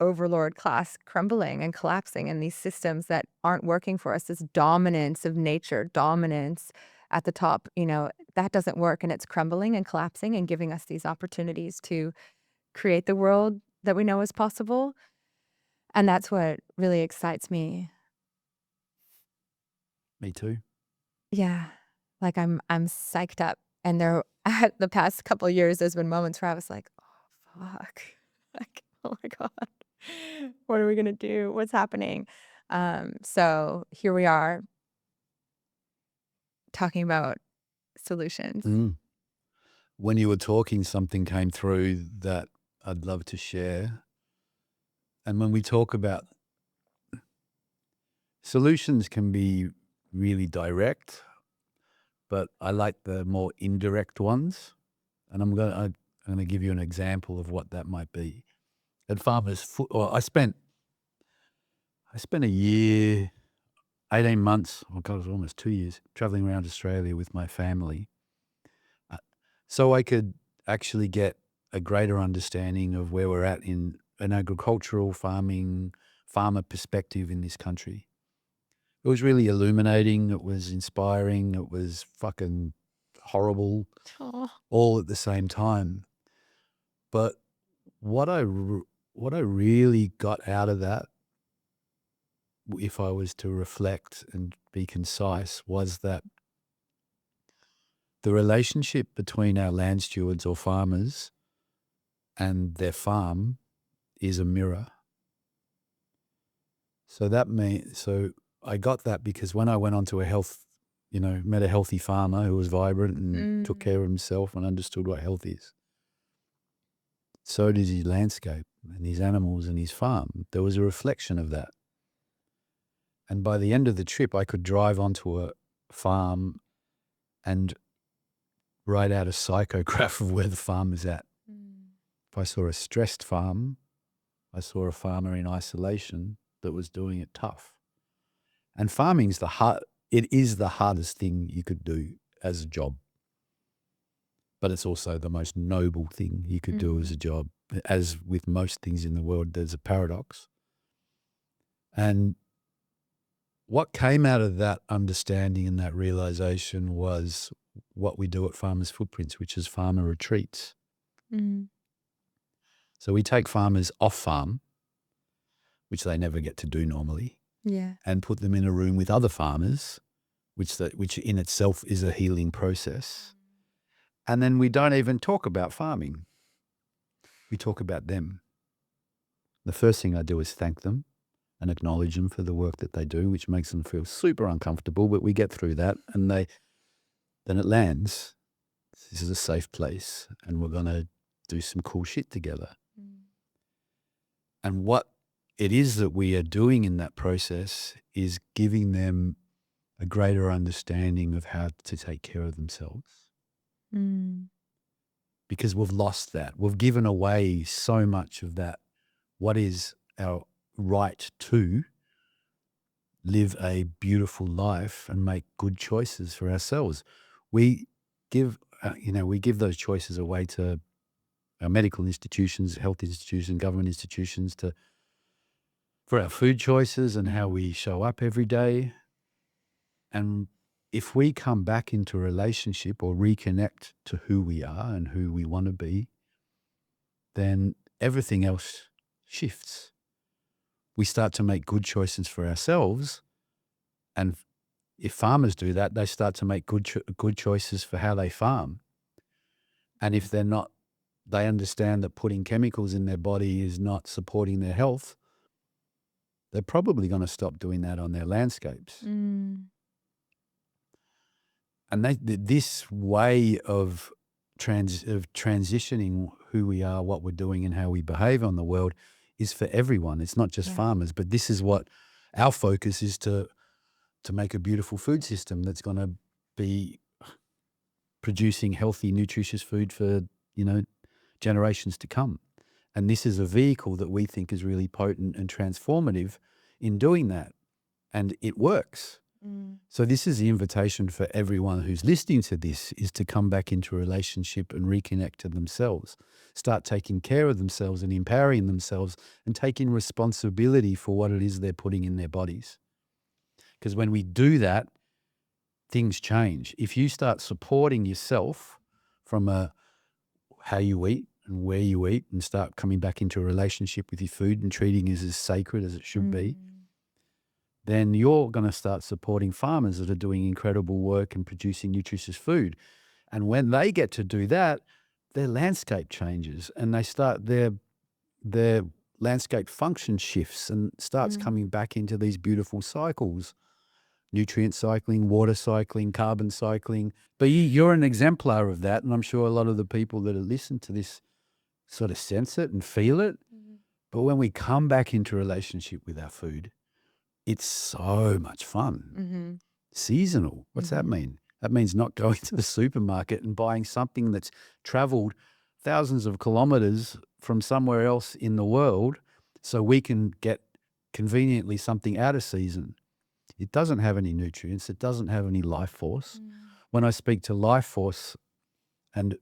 overlord class crumbling and collapsing and these systems that aren't working for us, this dominance of nature, dominance at the top, that doesn't work and it's crumbling and collapsing and giving us these opportunities to create the world that we know is possible. And that's what really excites me. Me too. Yeah. Like I'm psyched up. And the past couple of years, there's been moments where I was like, oh fuck. Like, oh my God. What are we gonna do? What's happening? So here we are talking about solutions. Mm. When you were talking, something came through that I'd love to share. And when we talk about Solutions can be really direct, but I like the more indirect ones. And I'm gonna give you an example of what that might be. At Farmers Foot, or I spent a year, 18 months, oh God, it was almost 2 years, traveling around Australia with my family, so I could actually get a greater understanding of where we're at in an agricultural farming, farmer perspective in this country. It was really illuminating. It was inspiring. It was fucking horrible, Oh. all at the same time. But what what I really got out of that, if I was to reflect and be concise, was that the relationship between our land stewards or farmers and their farm is a mirror. So I got that because when I went onto met a healthy farmer who was vibrant and took care of himself and understood what health is. So does his landscape and his animals and his farm. There was a reflection of that. And by the end of the trip, I could drive onto a farm and write out a psychograph of where the farm is at. If I saw a stressed farm, I saw a farmer in isolation that was doing it tough. And farming's it is the hardest thing you could do as a job. But it's also the most noble thing you could do as a job. As with most things in the world, there's a paradox. And what came out of that understanding and that realization was what we do at Farmers Footprints, which is farmer retreats. So we take farmers off farm, which they never get to do normally, Yeah. and put them in a room with other farmers, which in itself is a healing process. And then we don't even talk about farming. We talk about them. The first thing I do is thank them and acknowledge them for the work that they do, which makes them feel super uncomfortable, but we get through that and then it lands. This is a safe place and we're going to do some cool shit together. And what it is that we are doing in that process is giving them a greater understanding of how to take care of themselves. Because we've lost that. We've given away so much of that. What is our right to live a beautiful life and make good choices for ourselves? We give those choices away to our medical institutions, health institutions, government institutions for our food choices and how we show up every day. And if we come back into a relationship or reconnect to who we are and who we want to be, then everything else shifts. We start to make good choices for ourselves. And if farmers do that, they start to make good choices for how they farm. And if they're not, they understand that putting chemicals in their body is not supporting their health, they're probably going to stop doing that on their landscapes. And this way of transitioning who we are, what we're doing, and how we behave on the world is for everyone. It's not just farmers, but this is what our focus is to make a beautiful food system that's going to be producing healthy, nutritious food for generations to come. And this is a vehicle that we think is really potent and transformative in doing that, and it works. So this is the invitation for everyone who's listening to this, is to come back into a relationship and reconnect to themselves, start taking care of themselves and empowering themselves and taking responsibility for what it is they're putting in their bodies. Because when we do that, things change. If you start supporting yourself from how you eat and where you eat and start coming back into a relationship with your food and treating it as sacred as it should be, then you're going to start supporting farmers that are doing incredible work and producing nutritious food. And when they get to do that, their landscape changes and they start their landscape function shifts and starts coming back into these beautiful cycles. Nutrient cycling, water cycling, carbon cycling. But you're an exemplar of that, and I'm sure a lot of the people that listen to this sort of sense it and feel it. But when we come back into relationship with our food, it's so much fun. Mm-hmm. Seasonal. What's that Mm-hmm. mean? That means not going to the supermarket and buying something that's traveled thousands of kilometers from somewhere else in the world so we can get conveniently something out of season. It doesn't have any nutrients. It doesn't have any life force. When I speak to life force, and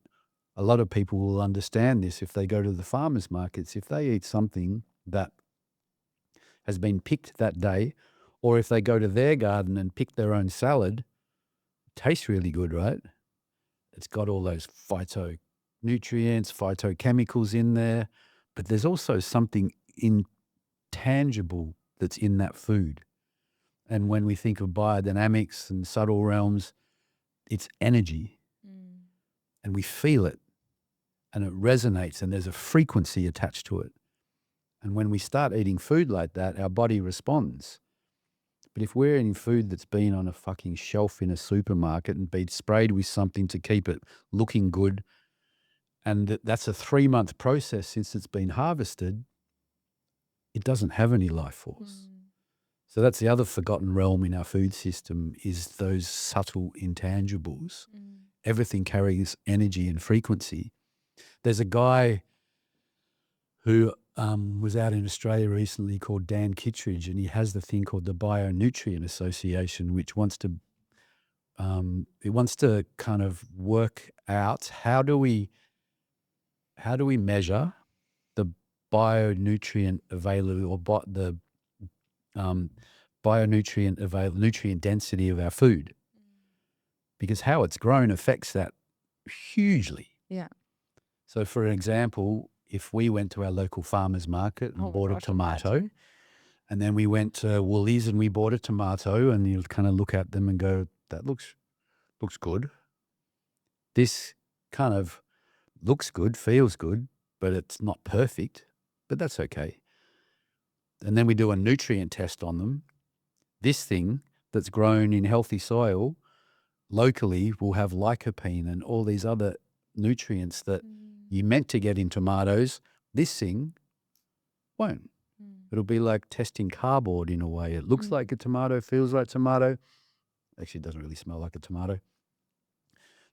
a lot of people will understand this if they go to the farmers markets, if they eat something that has been picked that day, or if they go to their garden and pick their own salad, it tastes really good, right? It's got all those phytonutrients, phytochemicals in there, but there's also something intangible that's in that food. And when we think of biodynamics and subtle realms, it's energy, and we feel it, and it resonates, and there's a frequency attached to it. And when we start eating food like that, our body responds. But if we're eating food that's been on a fucking shelf in a supermarket and been sprayed with something to keep it looking good, and that's a 3-month process since it's been harvested, it doesn't have any life force. So that's the other forgotten realm in our food system, is those subtle intangibles. Everything carries energy and frequency. There's a guy who was out in Australia recently called Dan Kittredge, and he has the thing called the Bionutrient Association, which wants to kind of work out how do we measure the bionutrient availability, or nutrient density of our food, because how it's grown affects that hugely. Yeah. So, for example, if we went to our local farmer's market and bought a tomato, imagine. and then we went to Woolies and we bought a tomato, and you kind of look at them and go, that looks good. This kind of looks good, feels good, but it's not perfect, but that's okay. And then we do a nutrient test on them. This thing that's grown in healthy soil locally will have lycopene and all these other nutrients that you meant to get in tomatoes. This thing won't. It'll be like testing cardboard in a way. It looks like a tomato, feels like tomato. Actually, it doesn't really smell like a tomato.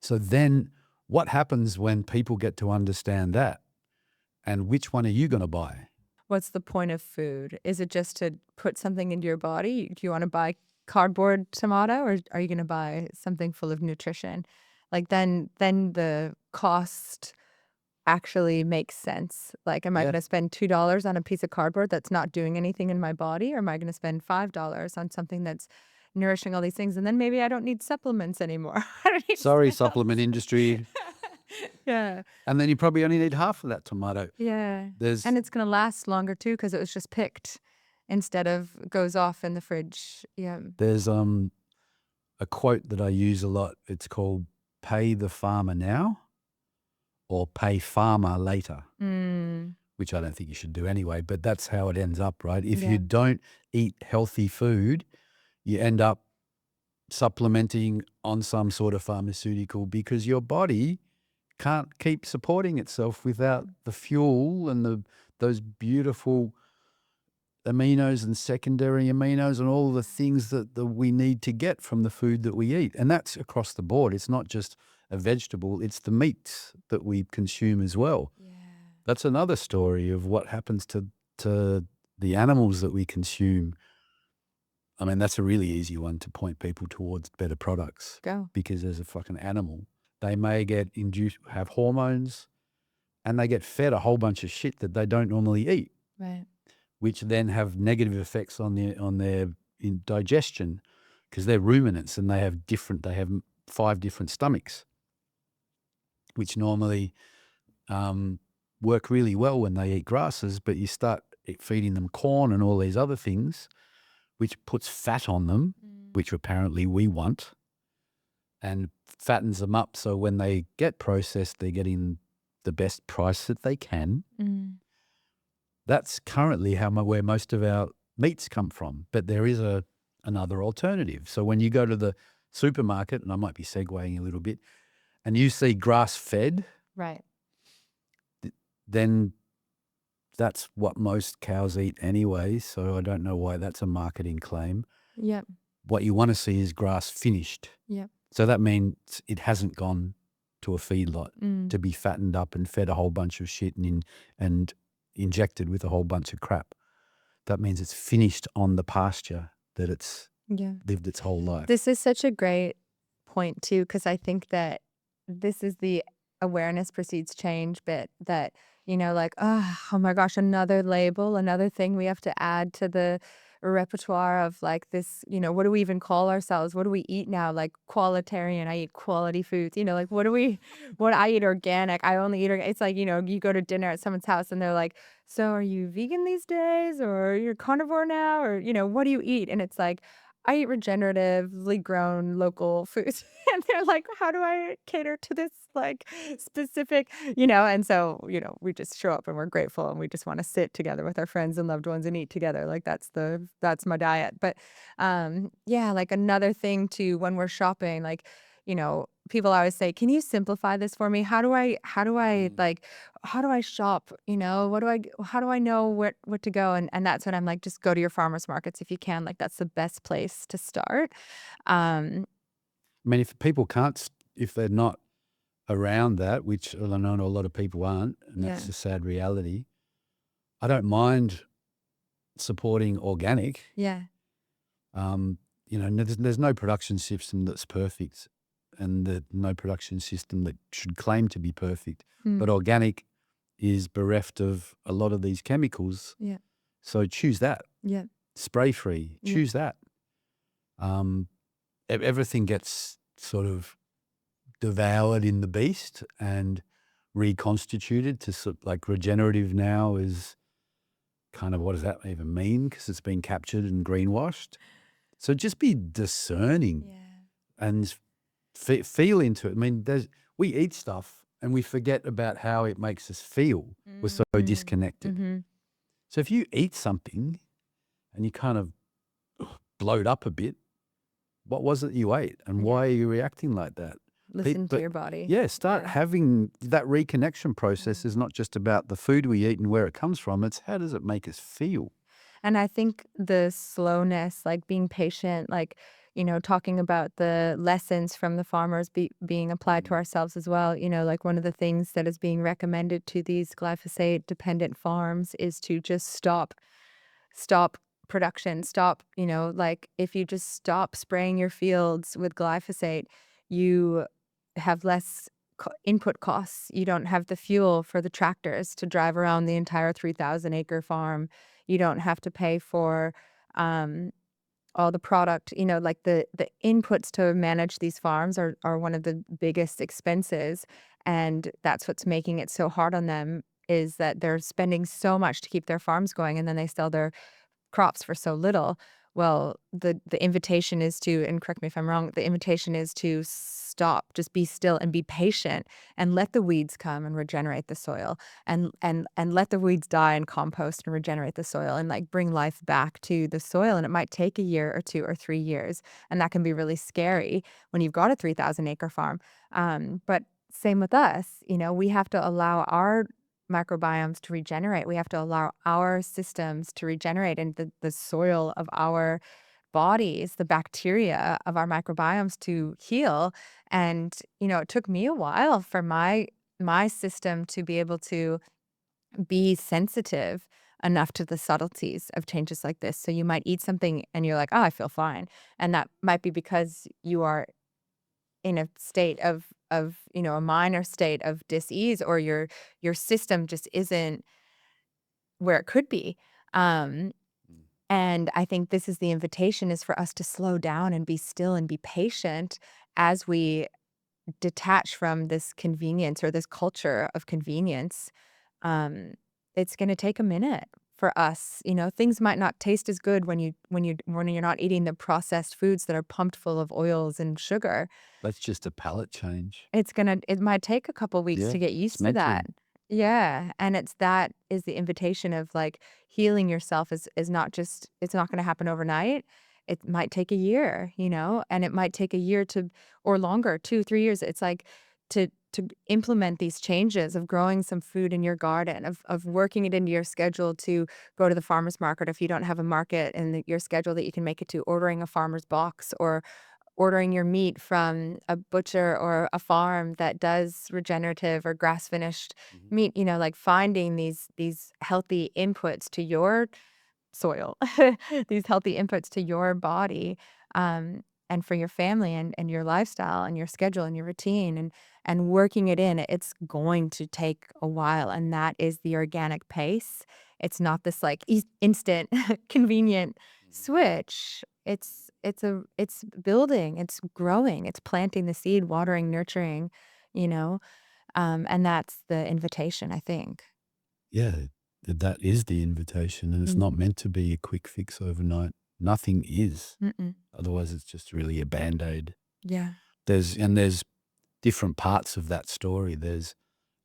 So then what happens when people get to understand that? And which one are you going to buy? What's the point of food? Is it just to put something into your body? Do you want to buy cardboard tomato, or are you going to buy something full of nutrition? Like then the cost actually makes sense. Like, am I Yeah. going to spend $2 on a piece of cardboard that's not doing anything in my body, or am I going to spend $5 on something that's nourishing all these things? And then maybe I don't need supplements anymore. I don't need Sorry, sales. supplement industry. Yeah. And then you probably only need half of that tomato. Yeah. There's And it's going to last longer too, because it was just picked instead of goes off in the fridge. Yeah. there's a quote that I use a lot. It's called "Pay the farmer now, or pay farmer later," which I don't think you should do anyway. But that's how it ends up, right? If Yeah. you don't eat healthy food, you end up supplementing on some sort of pharmaceutical, because your body can't keep supporting itself without the fuel and those beautiful aminos and secondary aminos and all the things that we need to get from the food that we eat. And that's across the board. It's not just a vegetable, it's the meats that we consume as well. Yeah. That's another story of what happens to the animals that we consume. I mean, that's a really easy one to point people towards better products, Go. because as a fucking animal, they may have hormones, and they get fed a whole bunch of shit that they don't normally eat, Right. which then have negative effects on their digestion, because they're ruminants and they have 5 different stomachs, which normally work really well when they eat grasses, but you start feeding them corn and all these other things, which puts fat on them, which apparently we want, and fattens them up, so when they get processed, they're getting the best price that they can. That's currently where most of our meats come from, but there is another alternative. So when you go to the supermarket, and I might be segueing a little bit, and you see grass-fed, Right. then that's what most cows eat anyway, so I don't know why that's a marketing claim. Yep. What you want to see is grass finished. Yep. So that means it hasn't gone to a feedlot Mm. to be fattened up and fed a whole bunch of shit and injected with a whole bunch of crap. That means it's finished on the pasture that it's Yeah. lived its whole life. This is such a great point too, because I think that this is the awareness precedes change bit that, like, oh my gosh, another label, another thing we have to add to the repertoire of like this, what do we even call ourselves? What do we eat now? Like qualitarian, I eat quality foods, like what I eat organic. I only eat organic. It's like, you go to dinner at someone's house and they're like, so are you vegan these days or you're carnivore now? Or, what do you eat? And it's like, I eat regeneratively grown local foods. And they're like, how do I cater to this like specific, and so, we just show up and we're grateful and we just want to sit together with our friends and loved ones and eat together. Like that's my diet. But yeah, like another thing too, when we're shopping, like, people always say, can you simplify this for me? Mm. Like how do I shop? How do I know what to go? And that's when I'm like, just go to your farmers markets if you can. Like that's the best place to start. Um, I mean, if people can't, if they're not around that, which I know a lot of people aren't, and yeah, that's a sad reality, I don't mind supporting organic. yeah, There's no production system that's perfect, and no production system that should claim to be perfect. mm, But organic is bereft of a lot of these chemicals, yeah, so choose that. yeah, Spray free, yeah, choose that. Um, Everything gets sort of devoured in the beast and reconstituted to like regenerative now is kind of, what does that even mean? Because it's been captured and greenwashed. So just be discerning yeah. and feel into it. I mean, we eat stuff and we forget about how it makes us feel. We're so Mm, disconnected. mm-hmm. So if you eat something and you kind of bloat up a bit, what was it you ate and Yeah. why are you reacting like that? Listen to But your body. yeah, start Yeah. having that reconnection process Mm. is not just about the food we eat and where it comes from. It's how does it make us feel? And I think the slowness, like being patient, like, talking about the lessons from the farmers being applied to Mm. ourselves as well. Like one of the things that is being recommended to these glyphosate dependent farms is to just stop production, stop, like if you just stop spraying your fields with glyphosate, you have less input costs. You don't have the fuel for the tractors to drive around the entire 3,000-acre farm. You don't have to pay for um, all the product, like the inputs to manage these farms are one of the biggest expenses. And that's what's making it so hard on them is that they're spending so much to keep their farms going and then they sell their crops for so little. Well, the invitation is to, and correct me if I'm wrong, the invitation is to stop, just be still and be patient and let the weeds come and regenerate the soil and let the weeds die and compost and regenerate the soil and like bring life back to the soil. And it might take a year or 2 or 3 years. And that can be really scary when you've got a 3,000-acre farm. But same with us, we have to allow our microbiomes to regenerate. We have to allow our systems to regenerate and the soil of our bodies, the bacteria of our microbiomes to heal. And, it took me a while for my system to be able to be sensitive enough to the subtleties of changes like this. So you might eat something and you're like, "Oh, I feel fine." And that might be because you are in a state of, a minor state of dis-ease or your system just isn't where it could be. Um, Mm. and I think this is the invitation is for us to slow down and be still and be patient as we detach from this convenience or this culture of convenience. Um, it's gonna take a minute for us. Things might not taste as good when you're not eating the processed foods that are pumped full of oils and sugar. That's just a palate change. It might take a couple weeks Yeah, to get it's used to meant that. to. Yeah, and that is the invitation of, like, healing yourself is not just it's not gonna happen overnight. It might take a year, and it might take a year to or longer, 2, 3 years. It's like to to implement these changes of growing some food in your garden, of working it into your schedule to go to the farmer's market if you don't have a market in your schedule that you can make it to, ordering a farmer's box or ordering your meat from a butcher or a farm that does regenerative or grass finished Mhm. meat, like finding these healthy inputs to your soil, these healthy inputs to your body, and for your family and your lifestyle and your schedule and your routine and working it in. It's going to take a while, and that is the organic pace. It's not this like instant, convenient Mhm. switch. It's building, it's growing, it's planting the seed, watering, nurturing, you know, and that's the invitation, I think. Yeah, that is the invitation, and it's not Mhm. meant to be a quick fix overnight. Nothing is. Mm-mm. Otherwise, it's just really a band-aid. Yeah. There's different parts of that story. There's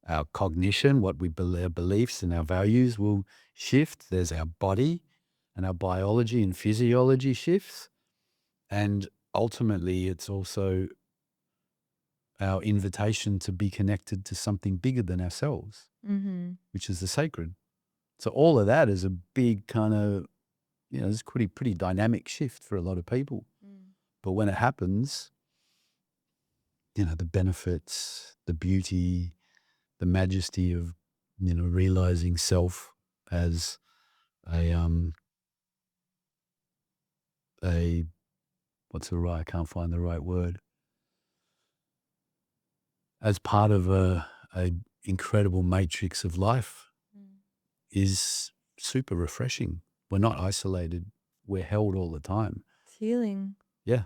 our cognition, what our beliefs and our values will shift. There's our body and our biology and physiology shifts. And ultimately, it's also our invitation to be connected to something bigger than ourselves, Mhm. which is the sacred. So all of that is a big kind of, it's pretty dynamic shift for a lot of people. Mm. But when it happens, the benefits, the beauty, the majesty of, realizing self as a a what's the right? I can't find the right word. As part of a incredible matrix of life Mm. is super refreshing. We're not isolated. We're held all the time. It's healing. Yeah.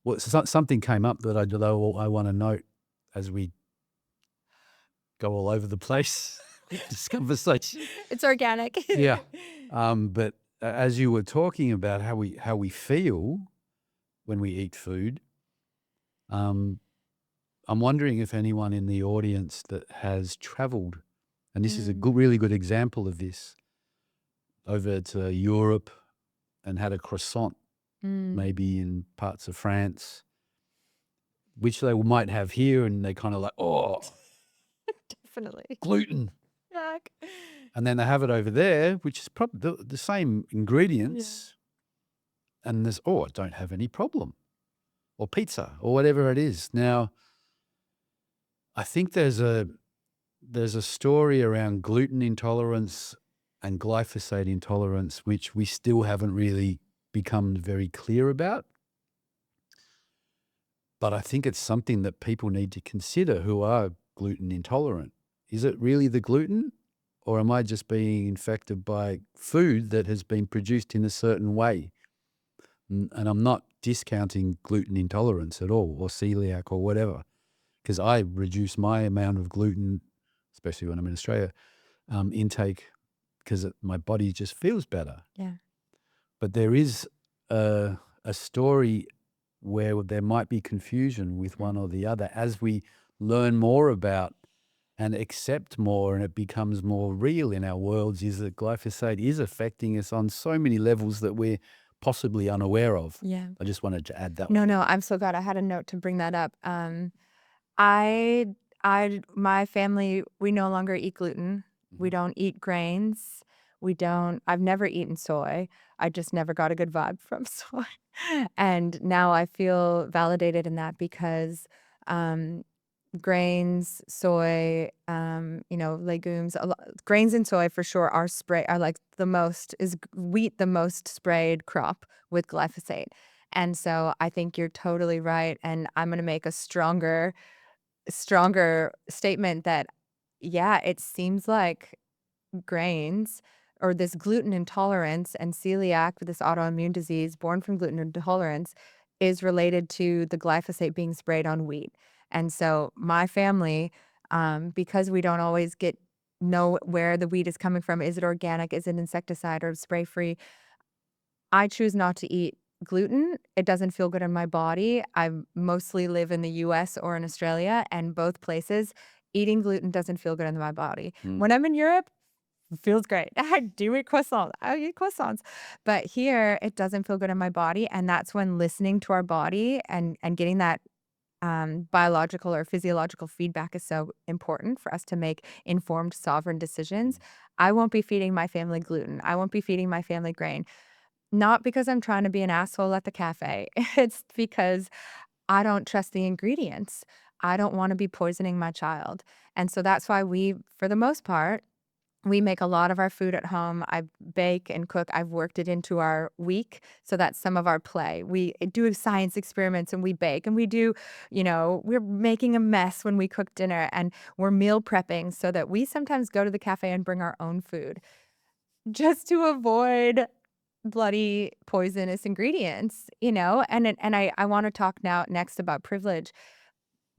Well, something came up that I want to note as we go all over the place with this conversation. It's organic. Yeah. But as you were talking about how we feel when we eat food, um, I'm wondering if anyone in the audience that has traveled, and this is a Mm. really good example of this, over to Europe and had a croissant, Mm. maybe in parts of France, which they might have here, and they kind of like, oh, Definitely. gluten. Yuck. And then they have it over there, which is probably the same Yeah. ingredients, and there's, oh, I don't have any problem, or pizza, or whatever it is. Now, I think there's a story around gluten intolerance and glyphosate intolerance, which we still haven't really become very clear about. But I think it's something that people need to consider who are gluten intolerant. Is it really the gluten? Or am I just being infected by food that has been produced in a certain way? And I'm not discounting gluten intolerance at all, or celiac or whatever, because I reduce my amount of gluten, especially when I'm in Australia, intake because my body just feels better. Yeah. But there is a story where there might be confusion with one Mm. or the other as we learn more about and accept more, and it becomes more real in our worlds, is that glyphosate is affecting us on so many levels that we're possibly unaware of. Yeah. I just wanted to add that No, one no, in. I'm so glad I had a note to bring that up. I my family, we no longer eat gluten. We Mhm. don't eat grains. I've never eaten soy. I just never got a good vibe from soy. And now I feel validated in that because, um, grains, soy, legumes, grains and soy for sure are like the most is wheat the most sprayed crop with glyphosate. And so I think you're totally right. And I'm going to make a stronger statement that, yeah, it seems like grains or this gluten intolerance and celiac, this autoimmune disease born from gluten intolerance, is related to the glyphosate being sprayed on wheat. And so my family, because we don't always know where the wheat is coming from, is it organic, is it insecticide or spray free? I choose not to eat gluten. It doesn't feel good in my body. I mostly live in the US or in Australia, and both places, eating gluten doesn't feel good in my body. Mm. When I'm in Europe, it feels great. I do eat croissants. I eat croissants. But here, it doesn't feel good in my body. And that's when listening to our body and getting that biological or physiological feedback is so important for us to make informed, sovereign decisions. I won't be feeding my family gluten. I won't be feeding my family grain. Not because I'm trying to be an asshole at the cafe. It's because I don't trust the ingredients. I don't want to be poisoning my child. And so that's why we, for the most part, we make a lot of our food at home. I bake and cook. I've worked it into our week. So that's some of our play. We do science experiments and we bake and we do, we're making a mess when we cook dinner and we're meal prepping so that we sometimes go to the cafe and bring our own food just to avoid bloody poisonous ingredients, and I want to talk now next about privilege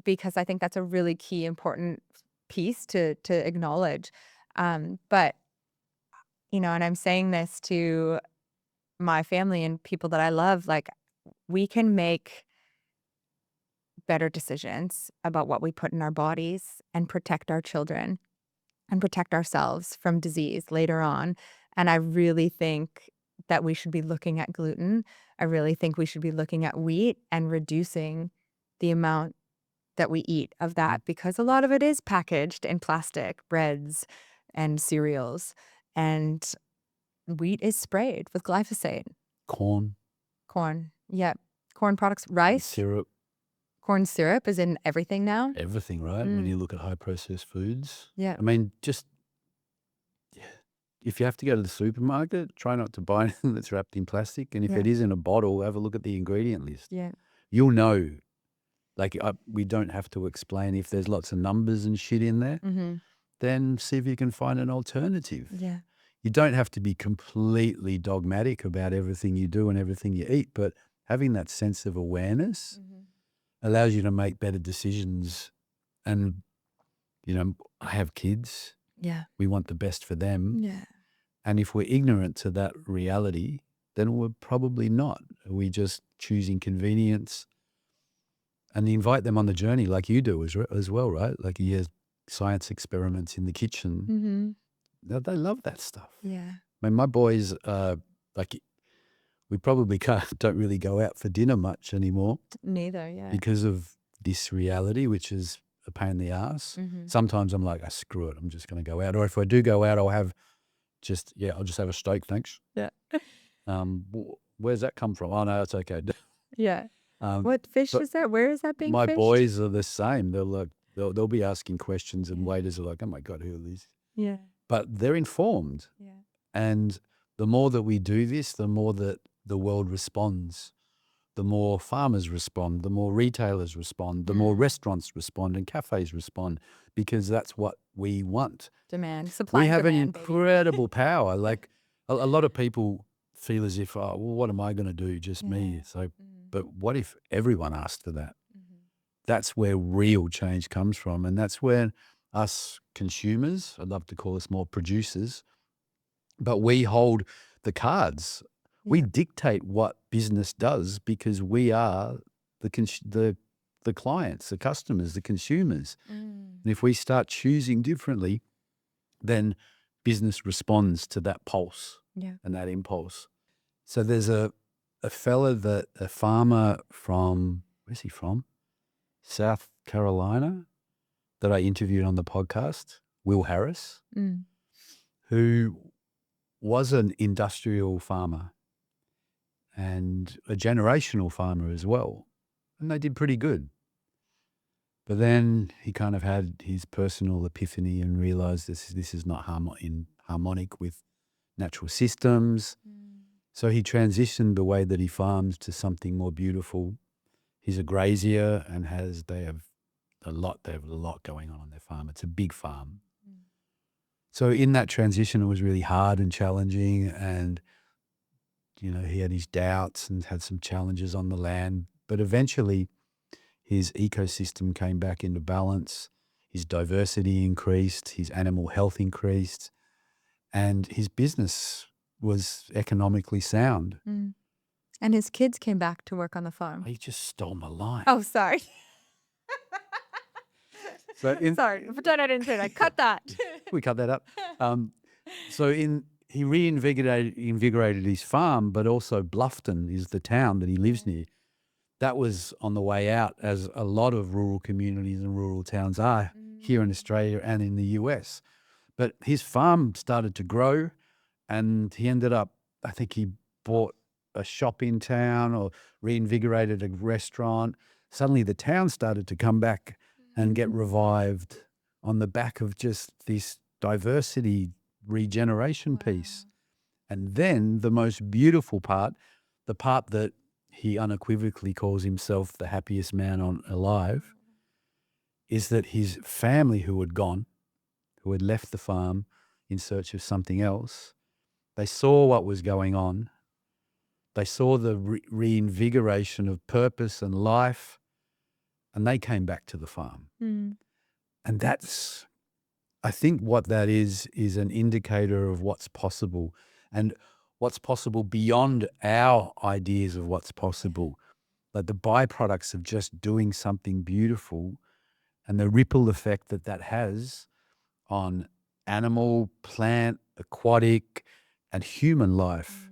because I think that's a really key important piece to acknowledge. But and I'm saying this to my family and people that I love, like we can make better decisions about what we put in our bodies and protect our children and protect ourselves from disease later on. And I really think that we should be looking at gluten. I really think we should be looking at wheat and reducing the amount that we eat of that because a lot of it is packaged in plastic, breads and cereals. And wheat is sprayed with glyphosate. Corn, Corn. Yep. Corn products, rice, syrup, corn syrup is in everything now. everything, right? When you look at high processed foods. Yeah. I mean, just if you have to go to the supermarket, try not to buy anything that's wrapped in plastic. And if Yeah. it is in a bottle, have a look at the ingredient list. Yeah. You'll know. Like, we don't have to explain if there's lots of numbers and shit in there. Mm-hmm. Then see if you can find an alternative. Yeah. You don't have to be completely dogmatic about everything you do and everything you eat, but having that sense of awareness allows you to make better decisions. And, I have kids. Yeah. We want the best for them. Yeah. And if we're ignorant to that reality, then we're probably not. We're just choosing convenience. And you invite them on the journey like you do as well, right? Like you have science experiments in the kitchen. Mm-hmm. They love that stuff. Yeah. I mean, my boys, like we probably don't really go out for dinner much anymore Neither. Yeah. because of this reality, which is a pain in the ass. Mm-hmm. Sometimes I'm like, screw it, I'm just going to go out. Or if I do go out, I'll just have a steak, thanks. Yeah. Where's that come from? Oh, no, it's okay. Yeah. Um, What fish but is that? Where is that being my fished? boys are the same. They'll be asking questions, and waiters are like, "Oh my God, who are these?" Yeah. But they're informed, Yeah. and the more that we do this, the more that the world responds. The more farmers respond, the more retailers respond, the more restaurants respond, and cafes respond, because that's what we want. Demand, supply We and have an demand, baby. incredible power. Like a lot of people feel as if, oh, well, what am I going to do? Just me. Yeah. So, but what if everyone asked for that? Mm-hmm. That's where real change comes from. And that's where us consumers, I'd love to call us more producers, but we hold the cards. We Yeah. dictate what business does because we are the clients, the customers, the consumers. And if we start choosing differently, then business responds to that pulse Yeah. and that impulse. So there's a farmer from, where's he from? South Carolina, that I interviewed on the podcast, Will Harris, who was an industrial farmer and a generational farmer as well. And they did pretty good. But then he kind of had his personal epiphany and realized this is not harmonic with natural systems. So he transitioned the way that he farms to something more beautiful. He's a grazier and they have a lot going on their farm. It's a big farm. So in that transition, it was really hard and challenging, and he had his doubts and had some challenges on the land, but eventually his ecosystem came back into balance, his diversity increased, his animal health increased, and his business was economically sound. And his kids came back to work on the farm. He just stole my line. Oh, sorry. So sorry, pretend I didn't say that. Cut that. We cut that up. He reinvigorated his farm, but also Bluffton is the town that he lives near. that was on the way out, as a lot of rural communities and rural towns are here in Australia and in the US. But his farm started to grow, and he ended up, I think he bought a shop in town or reinvigorated a restaurant. Suddenly the town started to come back and get revived on the back of just this diversity regeneration piece. And then the most beautiful part, the part that he unequivocally calls himself the happiest man alive, is that his family who had gone, who had left the farm in search of something else, they saw what was going on. They saw the reinvigoration of purpose and life, and they came back to the farm. Mm. And that's, I think what that is an indicator of what's possible, and what's possible beyond our ideas of what's possible. Like the byproducts of just doing something beautiful and the ripple effect that that has on animal, plant, aquatic, and human life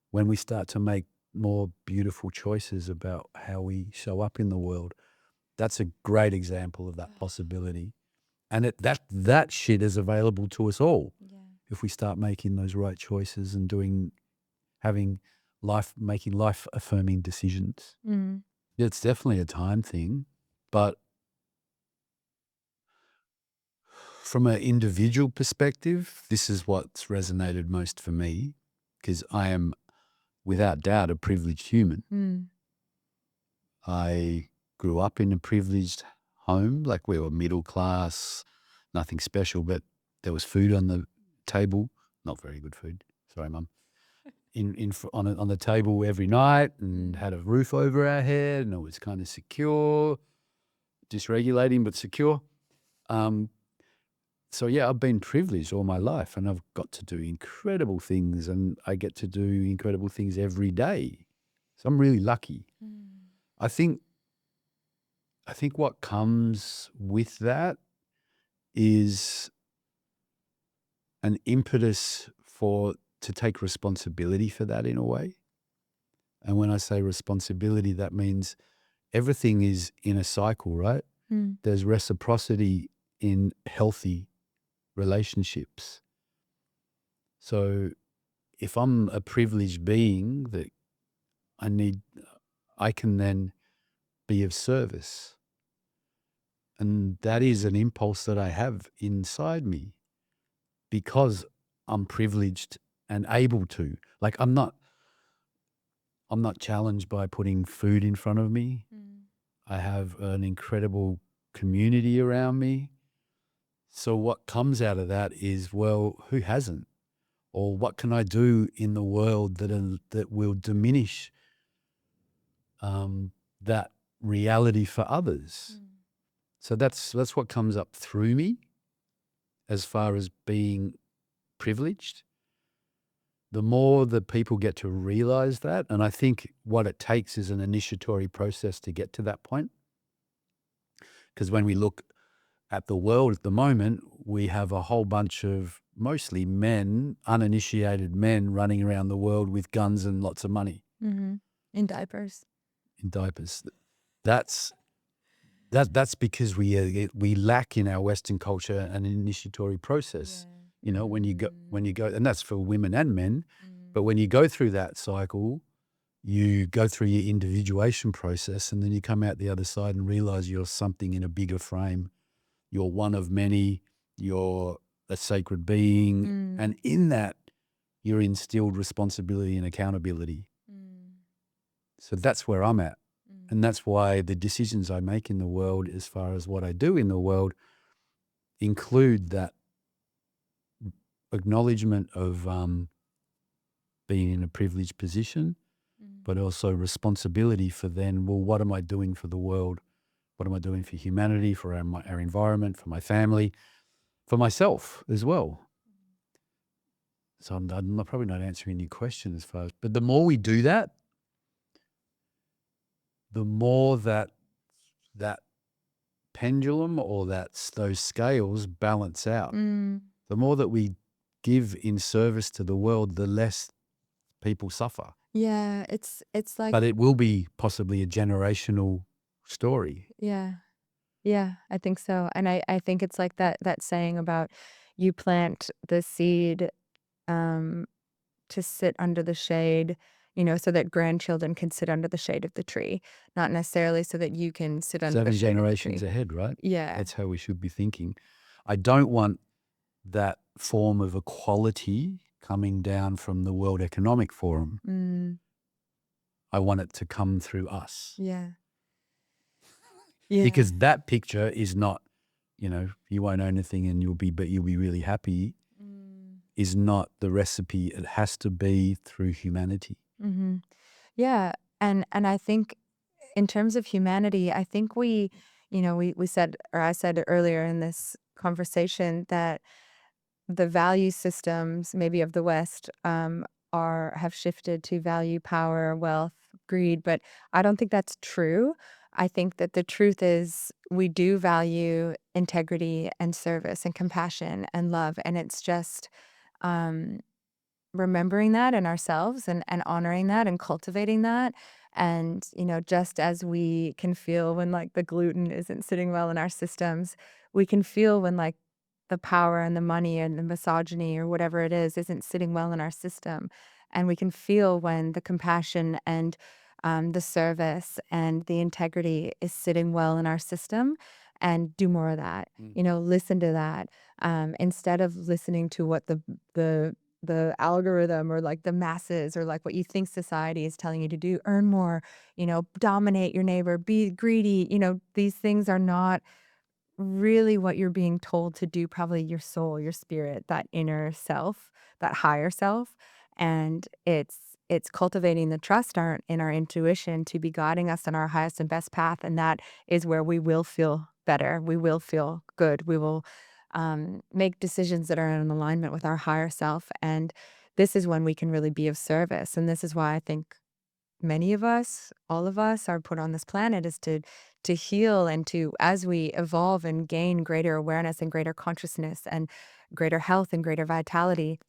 when we start to make more beautiful choices about how we show up in the world. That's a great example of that possibility. And that shit is available to us all if we start making those right choices and making life affirming decisions. Mm. It's definitely a time thing, but from an individual perspective, this is what's resonated most for me, because I am, without doubt, a privileged human. Mm. I grew up in a privileged home, like we were middle class, nothing special, but there was food on the table, not very good food. Sorry, Mum. On the table every night, and had a roof over our head, and it was kind of secure, dysregulating but secure. So yeah, I've been privileged all my life, and I've got to do incredible things, and I get to do incredible things every day. So I'm really lucky. I think what comes with that is an impetus to take responsibility for that in a way. And when I say responsibility, that means everything is in a cycle, right? Mm. There's reciprocity in healthy relationships. So if I'm a privileged being that I can then be of service. And that is an impulse that I have inside me because I'm privileged and able to. Like I'm not challenged by putting food in front of me. I have an incredible community around me. So what comes out of that is, well, who hasn't? Or what can I do in the world that will diminish that reality for others? So that's what comes up through me as far as being privileged. The more that people get to realize that, and I think what it takes is an initiatory process to get to that point. Because when we look at the world at the moment, we have a whole bunch of mostly men, uninitiated men running around the world with guns and lots of money. Mm-hmm. In diapers. In diapers. That's because we lack in our Western culture an initiatory process. You know, when you go, and that's for women and men, but when you go through that cycle, you go through your individuation process, and then you come out the other side and realize you're something in a bigger frame. You're one of many. You're a sacred being, and in that, you're instilled responsibility and accountability. So that's where I'm at. And that's why the decisions I make in the world, as far as what I do in the world, include that acknowledgement of being in a privileged position, but also responsibility for then, well, what am I doing for the world? What am I doing for humanity, for our environment, for my family, for myself as well? So I'm probably not answering your question as far as, but the more we do that, the more that pendulum or those scales balance out. The more that we give in service to the world, the less people suffer Yeah, it's like, But it will be possibly a generational story. yeah. Yeah, I think so. And I think it's like that saying about you plant the seed um to sit under the shade, so that grandchildren can sit under the shade of the tree, not necessarily so that you can sit under the 7 shade of the generations tree. ahead, right? Yeah. That's how we should be thinking. I don't want that form of equality coming down from the World Economic Forum. Mm, I want it to come through us, yeah. Yeah. because that picture is not, you won't own anything and but you'll be really happy, Mm, is not the recipe. It has to be through humanity. mhm. Yeah, and I think in terms of humanity, I think we said, or I said earlier in this conversation, that the value systems maybe of the West have shifted to value power, wealth, greed, but I don't think that's true. I think that the truth is we do value integrity and service and compassion and love, and it's just um, remembering that in ourselves and honoring that and cultivating that. And, just as we can feel when like the gluten isn't sitting well in our systems, we can feel when like the power and the money and the misogyny or whatever it is isn't sitting well in our system. And we can feel when the compassion and the service and the integrity is sitting well in our system, and do more of that. Mm. Listen to that, instead of listening to what the the algorithm or like the masses or like what you think society is telling you to do. Earn more, dominate your neighbor, be greedy. These things are not really what you're being told to do, probably your soul, your spirit, that inner self, that higher self. And it's cultivating the trust in our intuition to be guiding us on our highest and best path. And that is where we will feel better. We will feel good. We will make decisions that are in alignment with our higher self. And this is when we can really be of service. And this is why I think many of us, all of us, are put on this planet, is to heal and to, as we evolve and gain greater awareness and greater consciousness and greater health and greater vitality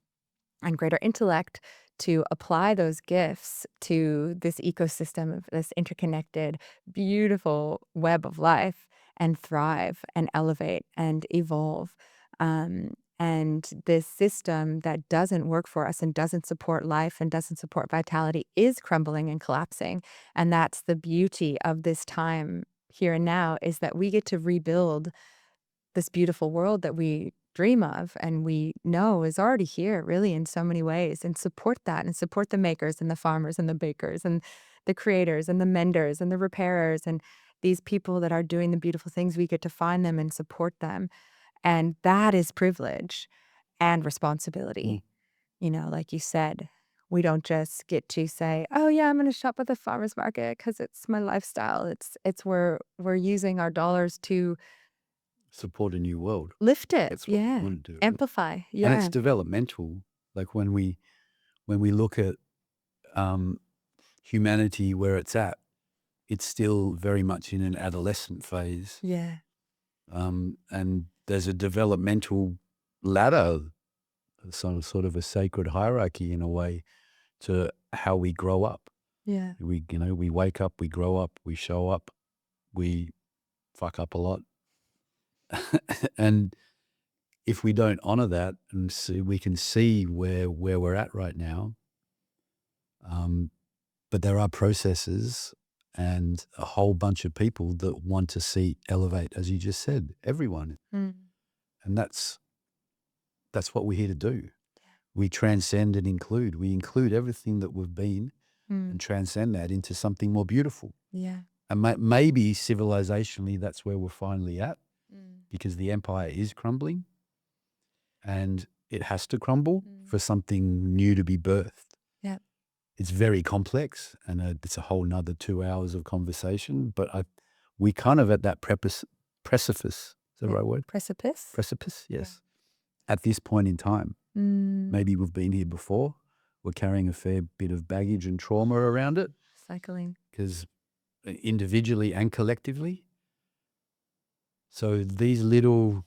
and greater intellect, to apply those gifts to this ecosystem of this interconnected, beautiful web of life, and thrive and elevate and evolve. And this system that doesn't work for us and doesn't support life and doesn't support vitality is crumbling and collapsing. And that's the beauty of this time here and now, is that we get to rebuild this beautiful world that we dream of and we know is already here, really, in so many ways, and support that and support the makers and the farmers and the bakers and the creators and the menders and the repairers and these people that are doing the beautiful things. We get to find them and support them. And that is privilege and Mm. responsibility. Like you said, we don't just get to say, "Oh yeah, I'm going to shop at the farmers market because it's my lifestyle." It's where we're using our dollars to Support a new world. lift it. That's what we Yeah. want to do. Amplify. And it's Yeah. developmental. Like when we look at humanity where it's at, it's still very much in an adolescent phase. Yeah. And there's a developmental ladder, some sort of a sacred hierarchy in a way, to how we grow up. Yeah. We wake up, we grow up, we show up, we fuck up a lot. And if we don't honor that and see, we can see where we're at right now. But there are processes and a whole bunch of people that want to see elevate, as you just said, everyone. Mm. And that's what we're here to do. We transcend and include. We include everything that we've been Mm. and transcend that into something more beautiful. Yeah. And maybe civilizationally, that's where we're finally at, Mm. because the empire is crumbling and it has to crumble Mm. for something new to be birthed. Yeah. It's very complex, and it's a whole nother 2 hours of conversation, but we kind of at that precipice, is that the Yeah. right word? Precipice. Precipice, yes. At this point in time, Mm. maybe we've been here before. We're carrying a fair bit of baggage and trauma around it, Cycling. because individually and collectively. So these little,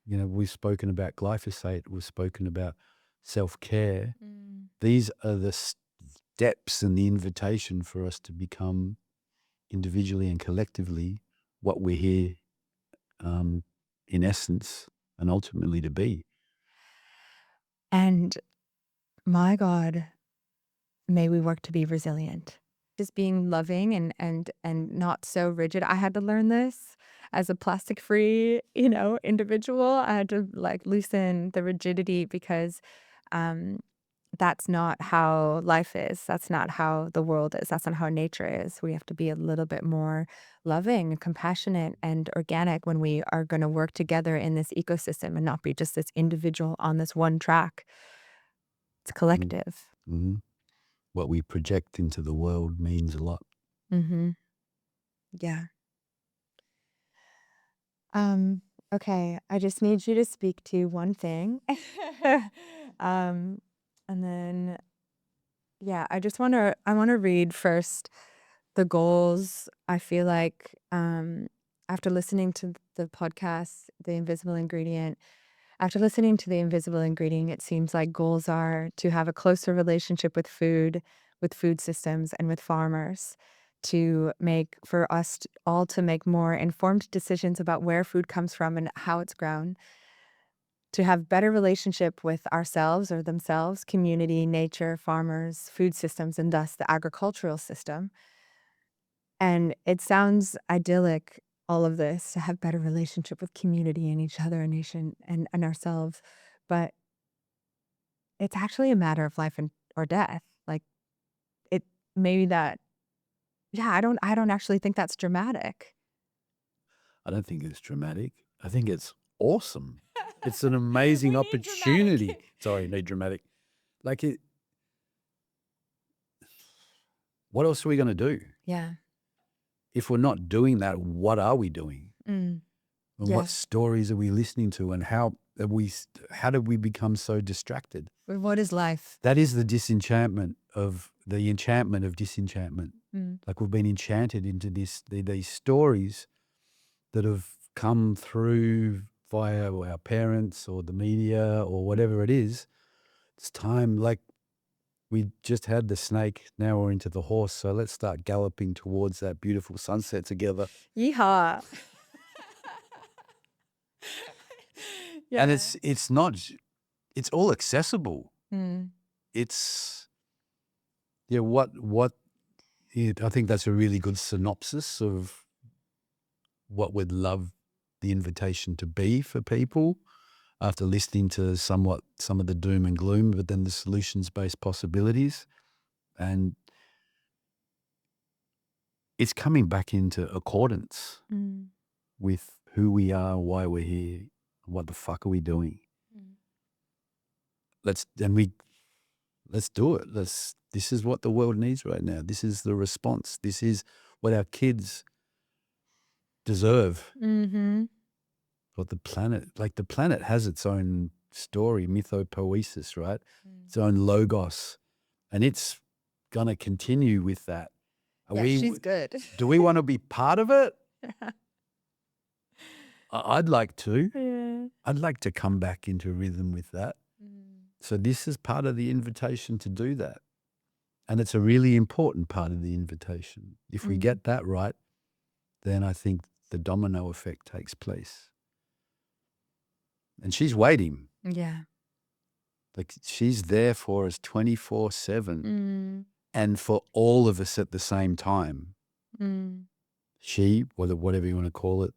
we've spoken about glyphosate, we've spoken about self-care. Mm. These are depths and the invitation for us to become individually and collectively what we're here in essence and ultimately to be. And my God, may we work to be resilient. Just being loving and not so rigid. I had to learn this as a plastic-free, individual. I had to like loosen the rigidity because um that's not how life is. That's not how the world is. That's not how nature is. We have to be a little bit more loving, compassionate, and organic when we are going to work together in this ecosystem and not be just this individual on this one track. It's collective. Mm-hmm. What we project into the world means a lot. Mm-hmm. Yeah. Okay. I just need you to speak to one thing. um, and then, yeah, I want to read first the goals. I feel like after listening to the podcast, The Invisible Ingredient, after listening to The Invisible Ingredient, it seems like goals are to have a closer relationship with food systems, and with farmers, to make for us all to make more informed decisions about where food comes from and how it's grown, to have better relationship with ourselves or themselves, community, nature, farmers, food systems, and thus the agricultural system. And it sounds idyllic, all of this, to have better relationship with community and each other and nation and ourselves. But it's actually a matter of life and or death. Like it maybe that yeah, I don't actually think that's dramatic. I don't think it's dramatic. I think it's awesome. It's an amazing We need dramatic. opportunity. Sorry, no dramatic. Like it. What else are we going to do? Yeah. If we're not doing that, what are we doing? Mm. And Yeah. what stories are we listening to? And how did we become so distracted? What is life? That is the enchantment of disenchantment. Mm. Like we've been enchanted into these stories that have come through via our parents or the media or whatever it is. It's time, like we just had the snake, now we're into the horse. So let's start galloping towards that beautiful sunset together. Yeehaw. And Yeah. it's not, it's all accessible. Mm. It's, yeah, I think that's a really good synopsis of what we'd love the invitation to be for people after listening to some of the doom and gloom, but then the solutions-based possibilities. And it's coming back into accordance Mm. with who we are, why we're here, what the fuck are we doing. Mm. Let's do it. This is what the world needs right now. This is the response. This is what our kids deserve. Mm-hmm. What the planet has its own story, mythopoesis, right? Its own logos, and it's gonna continue with that. Yeah, she's good. Do we want to be part of it? I'd like to. Yeah. I'd like to come back into rhythm with that. Mm. So this is part of the invitation to do that. And it's a really important part of the invitation. If we Mm. get that right, then I think the domino effect takes place. And she's waiting. Yeah. Like she's there for us 24/7 Mm. and for all of us at the same time. Mm. She, whatever you want to call it,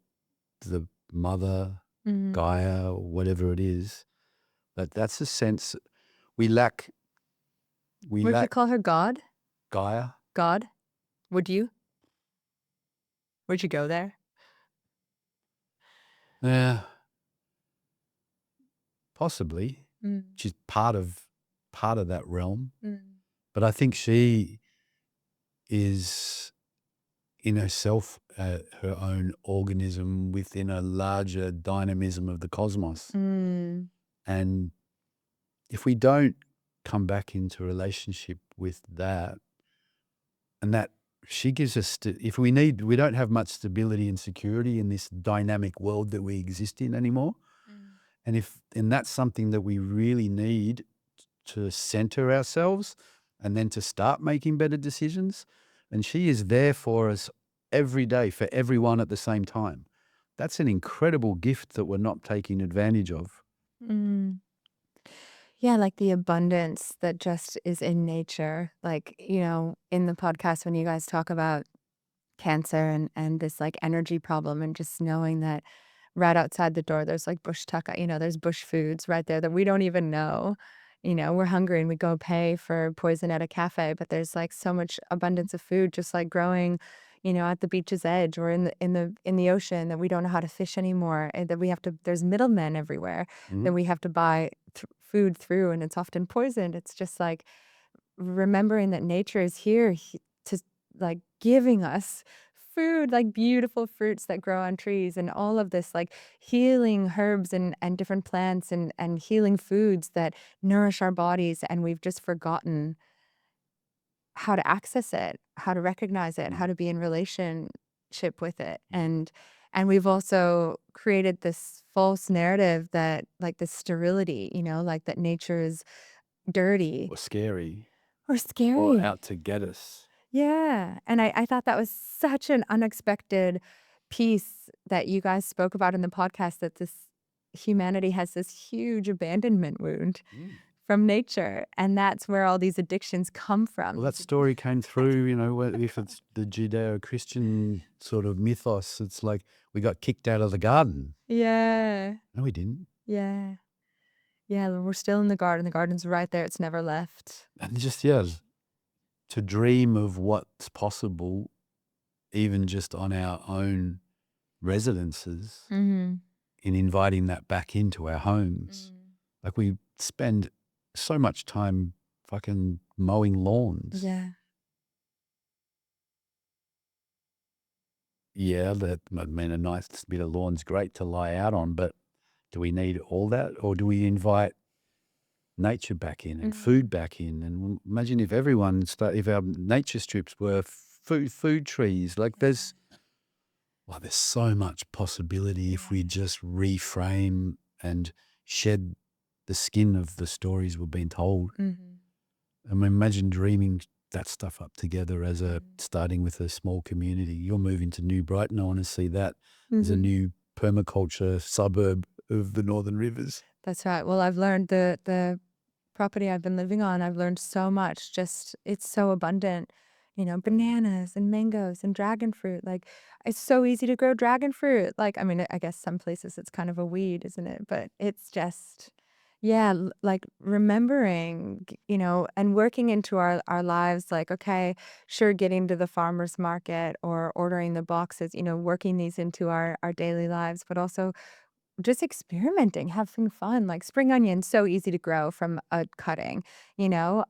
the mother, Mm. Gaia, or whatever it is, that's a sense we lack. We Would you lack call her God? Gaia. God? Would you? Would you go there? Yeah, possibly. Mm. She's part of that realm. Mm. But I think she is in herself her own organism within a larger dynamism of the cosmos. Mm. And if we don't come back into relationship with that, and that she gives us, we don't have much stability and security in this dynamic world that we exist in anymore. Mm. And that's something that we really need to center ourselves and then to start making better decisions. And she is there for us every day, for everyone at the same time. That's an incredible gift that we're not taking advantage of. Mm. Yeah, like the abundance that just is in nature. Like, in the podcast when you guys talk about cancer and this like energy problem and just knowing that right outside the door there's like bush tuck, there's bush foods right there that we don't even know. We're hungry and we go pay for poison at a cafe, but there's like so much abundance of food just like growing, at the beach's edge or in the ocean that we don't know how to fish anymore, and that we have to there's middlemen everywhere that Mhm. we have to buy food through, and it's often poisoned. It's just like remembering that nature is here to like giving us food, like beautiful fruits that grow on trees and all of this like healing herbs and different plants and healing foods that nourish our bodies. And we've just forgotten how to access it, how to recognize it, how Mm. to be in relationship with it. And we've also created this false narrative that like this sterility, like that nature is dirty Or scary, or or scary. out to get us. Yeah, and I thought that was such an unexpected piece that you guys spoke about in the podcast, that this humanity has this huge abandonment wound Mm. from nature, and that's where all these addictions come Well, from. that story came through, if it's the Judeo-Christian sort of mythos, it's like we got kicked out of the garden. Yeah, No, we didn't. yeah, yeah, we're still in the garden. The garden's right there, it's never left. And just, yeah, to dream of what's possible, even just on our own residences, Mhm. in inviting that back into our homes. Mm. Like we spend so much time fucking mowing lawns. Yeah. Yeah, a nice bit of lawn's great to lie out on, but do we need all that? Or do we invite nature back in and Mhm. food back in? And imagine if if our nature strips were food trees. Like there's so much possibility if we Yeah. just reframe and shed the skin of the stories we've been told. Mhm. I mean, imagine dreaming that stuff up together as Mhm. starting with a small community. You're moving to New Brighton. I want to see that as a Mhm. new permaculture suburb of the Northern Rivers. That's right. Well, I've learned the property I've been living on, I've learned so much. Just it's so abundant, bananas and mangoes and dragon fruit. Like it's so easy to grow dragon fruit. Like, I mean, I guess some places it's kind of a weed, isn't it? But it's just, yeah, like remembering, and working into our lives. Like, okay, sure, getting to the farmer's market or ordering the boxes, working these into our daily lives, but also just experimenting, having fun. Like spring onions, so easy to grow from a cutting, you know?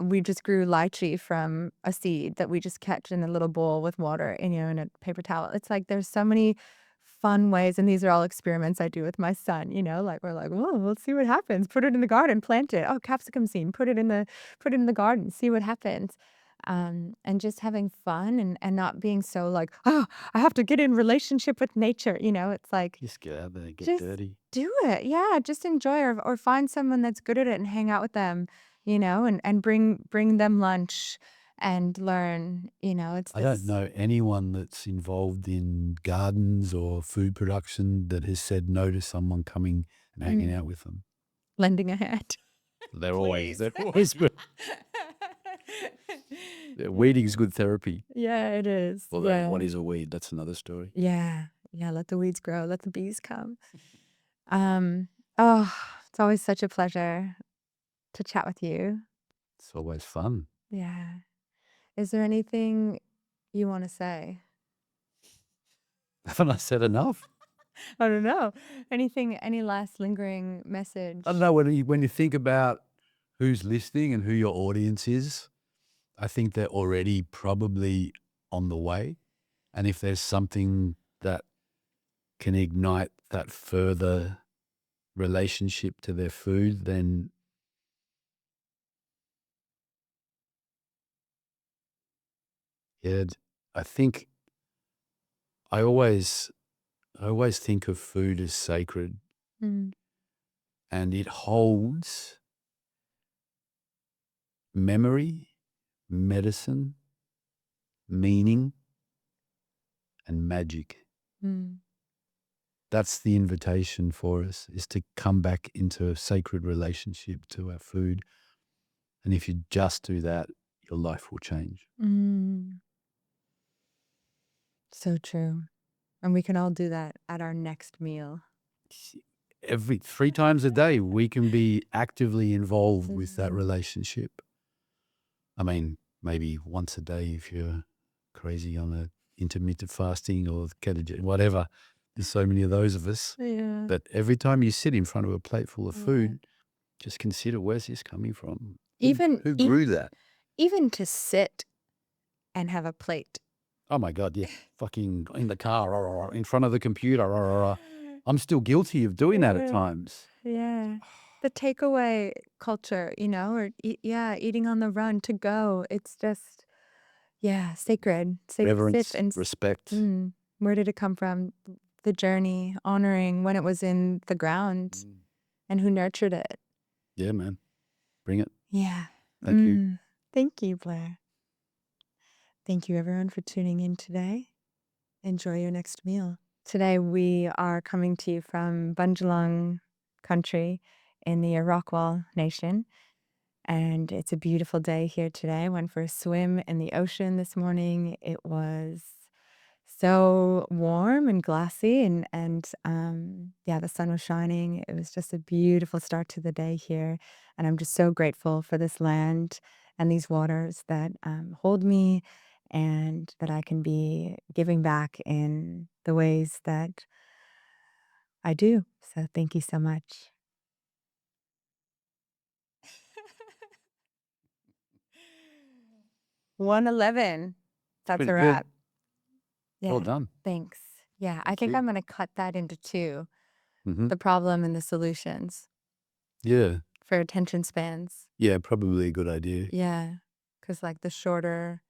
We just grew lychee from a seed that we just catch in a little bowl with water and, in a paper towel. It's like there's so many fun ways, and these are all experiments I do with my son, like we're like, "Whoa, let's see what happens. Put it in the garden, plant it. Oh, capsicum seed, put it in the garden, see what happens." And just having fun and not being so like, "Oh, I have to get in relationship with nature," It's like, Just get out there and get just dirty. do it. Yeah, just enjoy or find someone that's good at it and hang out with them, and bring them lunch and learn, it's I don't this know anyone that's involved in gardens or food production that has said no to someone coming and hanging mm, out with them. lending a hand. Please. They're always, yeah, weeding is good therapy. Yeah, it is. Although, Yeah. what is a weed? That's another story. Yeah. Yeah, let the weeds grow, let the bees come. Um, oh, it's always such a pleasure to chat with you. It's always fun. Yeah. Is there anything you wanna say? Haven't I said enough? I don't know. Any last lingering I don't message? know, when you think about who's listening and who your audience is, I think they're already probably on the way. And if there's something that can ignite that further relationship to their food, then yeah, I think I always I always think of food as sacred, Mm, and it holds memory, medicine, meaning, and magic. Mm. That's the invitation for us, is to come back into a sacred relationship to our food. And if you just do that, your life will change. Mm. So true. And we can all do that at our next meal. Every 3 times a day, we can be actively involved with that relationship. I mean, maybe once a day if you're crazy on a intermittent fasting or ketogenic, whatever. There's so many of those of us. Yeah. But every time you sit in front of a plate full of Yeah. food, just consider, where's this coming from? Even Who grew that? even to sit and have a plate. Oh my God, yeah. Fucking in the car, in front of the computer. I'm still guilty of doing that at times. Yeah. The takeaway culture, or eating on the run to go. It's just, sacred. Sit Reverence, and respect. where did it come from? The journey, honoring when it was in the ground and who nurtured it. Yeah, man. Bring it. Yeah. Thank you. Thank you, Blair. Thank you, everyone, for tuning in today. Enjoy your next meal. Today, we are coming to you from Bundjalung country in the Rockwall Nation. And it's a beautiful day here today. Went for a swim in the ocean this morning. It was so warm and glassy, and the sun was shining. It was just a beautiful start to the day here. And I'm just so grateful for this land and these waters that hold me, and that I can be giving back in the ways that I do. So thank you so much. 111. That's Pretty a good. wrap. Well Yeah. done. Thanks. Yeah, I Thank think you. I'm gonna cut that into 2, Mhm. the problem and the solutions Yeah. for attention spans. Yeah, probably a good idea. Yeah, because like, the shorter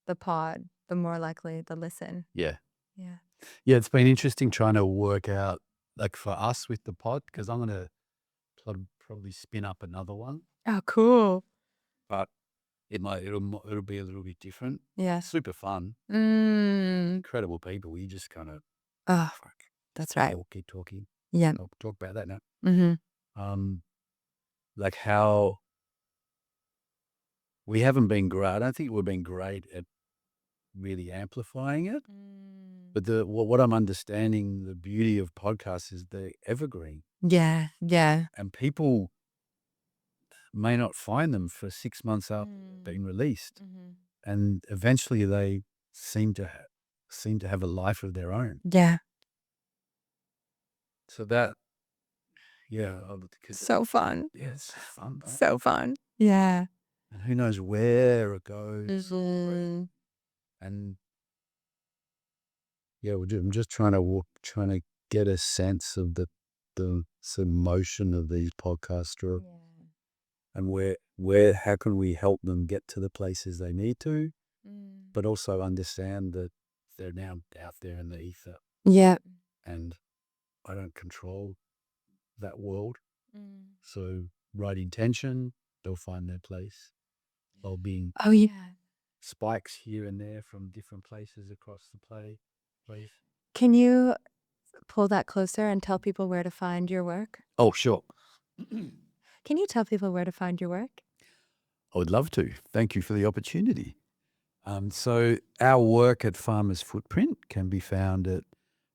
the pod, the more likely the listen. Yeah. Yeah. Yeah, it's been interesting trying to work out, like for us with the pod, because I'm going to probably spin up another one, Oh, cool. but it'll be a little bit different. Yeah. Super fun. Mm. Incredible people. You just kind of Oh, that's right. keep talking. Yeah. I'll talk about that now. Mhm. Like how we haven't been great. I don't think we've been great at really amplifying it. But what I'm understanding, the beauty of podcasts is they're evergreen, Yeah, yeah. and people may not find them for 6 months after being released, and eventually they seem to have a life of their own. Yeah. So that, yeah, So fun. yeah, it's fun, right? So fun. Yeah. And who knows where it goes. Mhm. And yeah, I'm just trying to get a sense of the motion of these podcasts, and how can we help them get to the places they need to, but also understand that they're now out there in the ether, Yeah. and I don't control that world. So right intention, they'll find their place. There'll be Oh, yeah. spikes here and there from different places across the place. Can you pull that closer and tell people where to find your work? Oh, sure. Can you tell people where to find your work? I would love to. Thank you for the opportunity. So our work at Farmers Footprint can be found at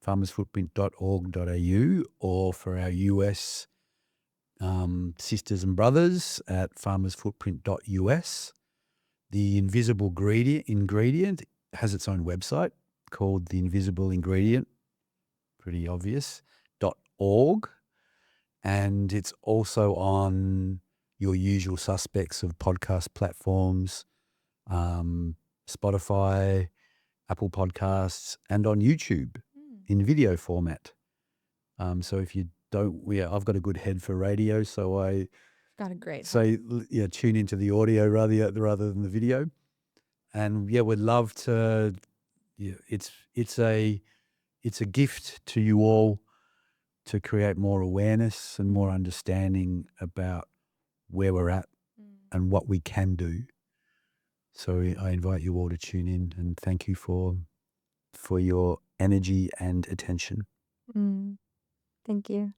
farmersfootprint.org.au, or for our US sisters and brothers at farmersfootprint.us. The Invisible Ingredient has its own website called The Invisible Ingredient, pretty obvious, .org. And it's also on your usual suspects of podcast platforms, Spotify, Apple Podcasts, and on YouTube in video format. So if you don't, I've got a good head for radio, so I Got a great say, tune into the audio rather than the video. And yeah, we'd love to. Yeah, it's a gift to you all to create more awareness and more understanding about where we're at and what we can do. So I invite you all to tune in, and thank you for your energy and attention. Mm, thank you.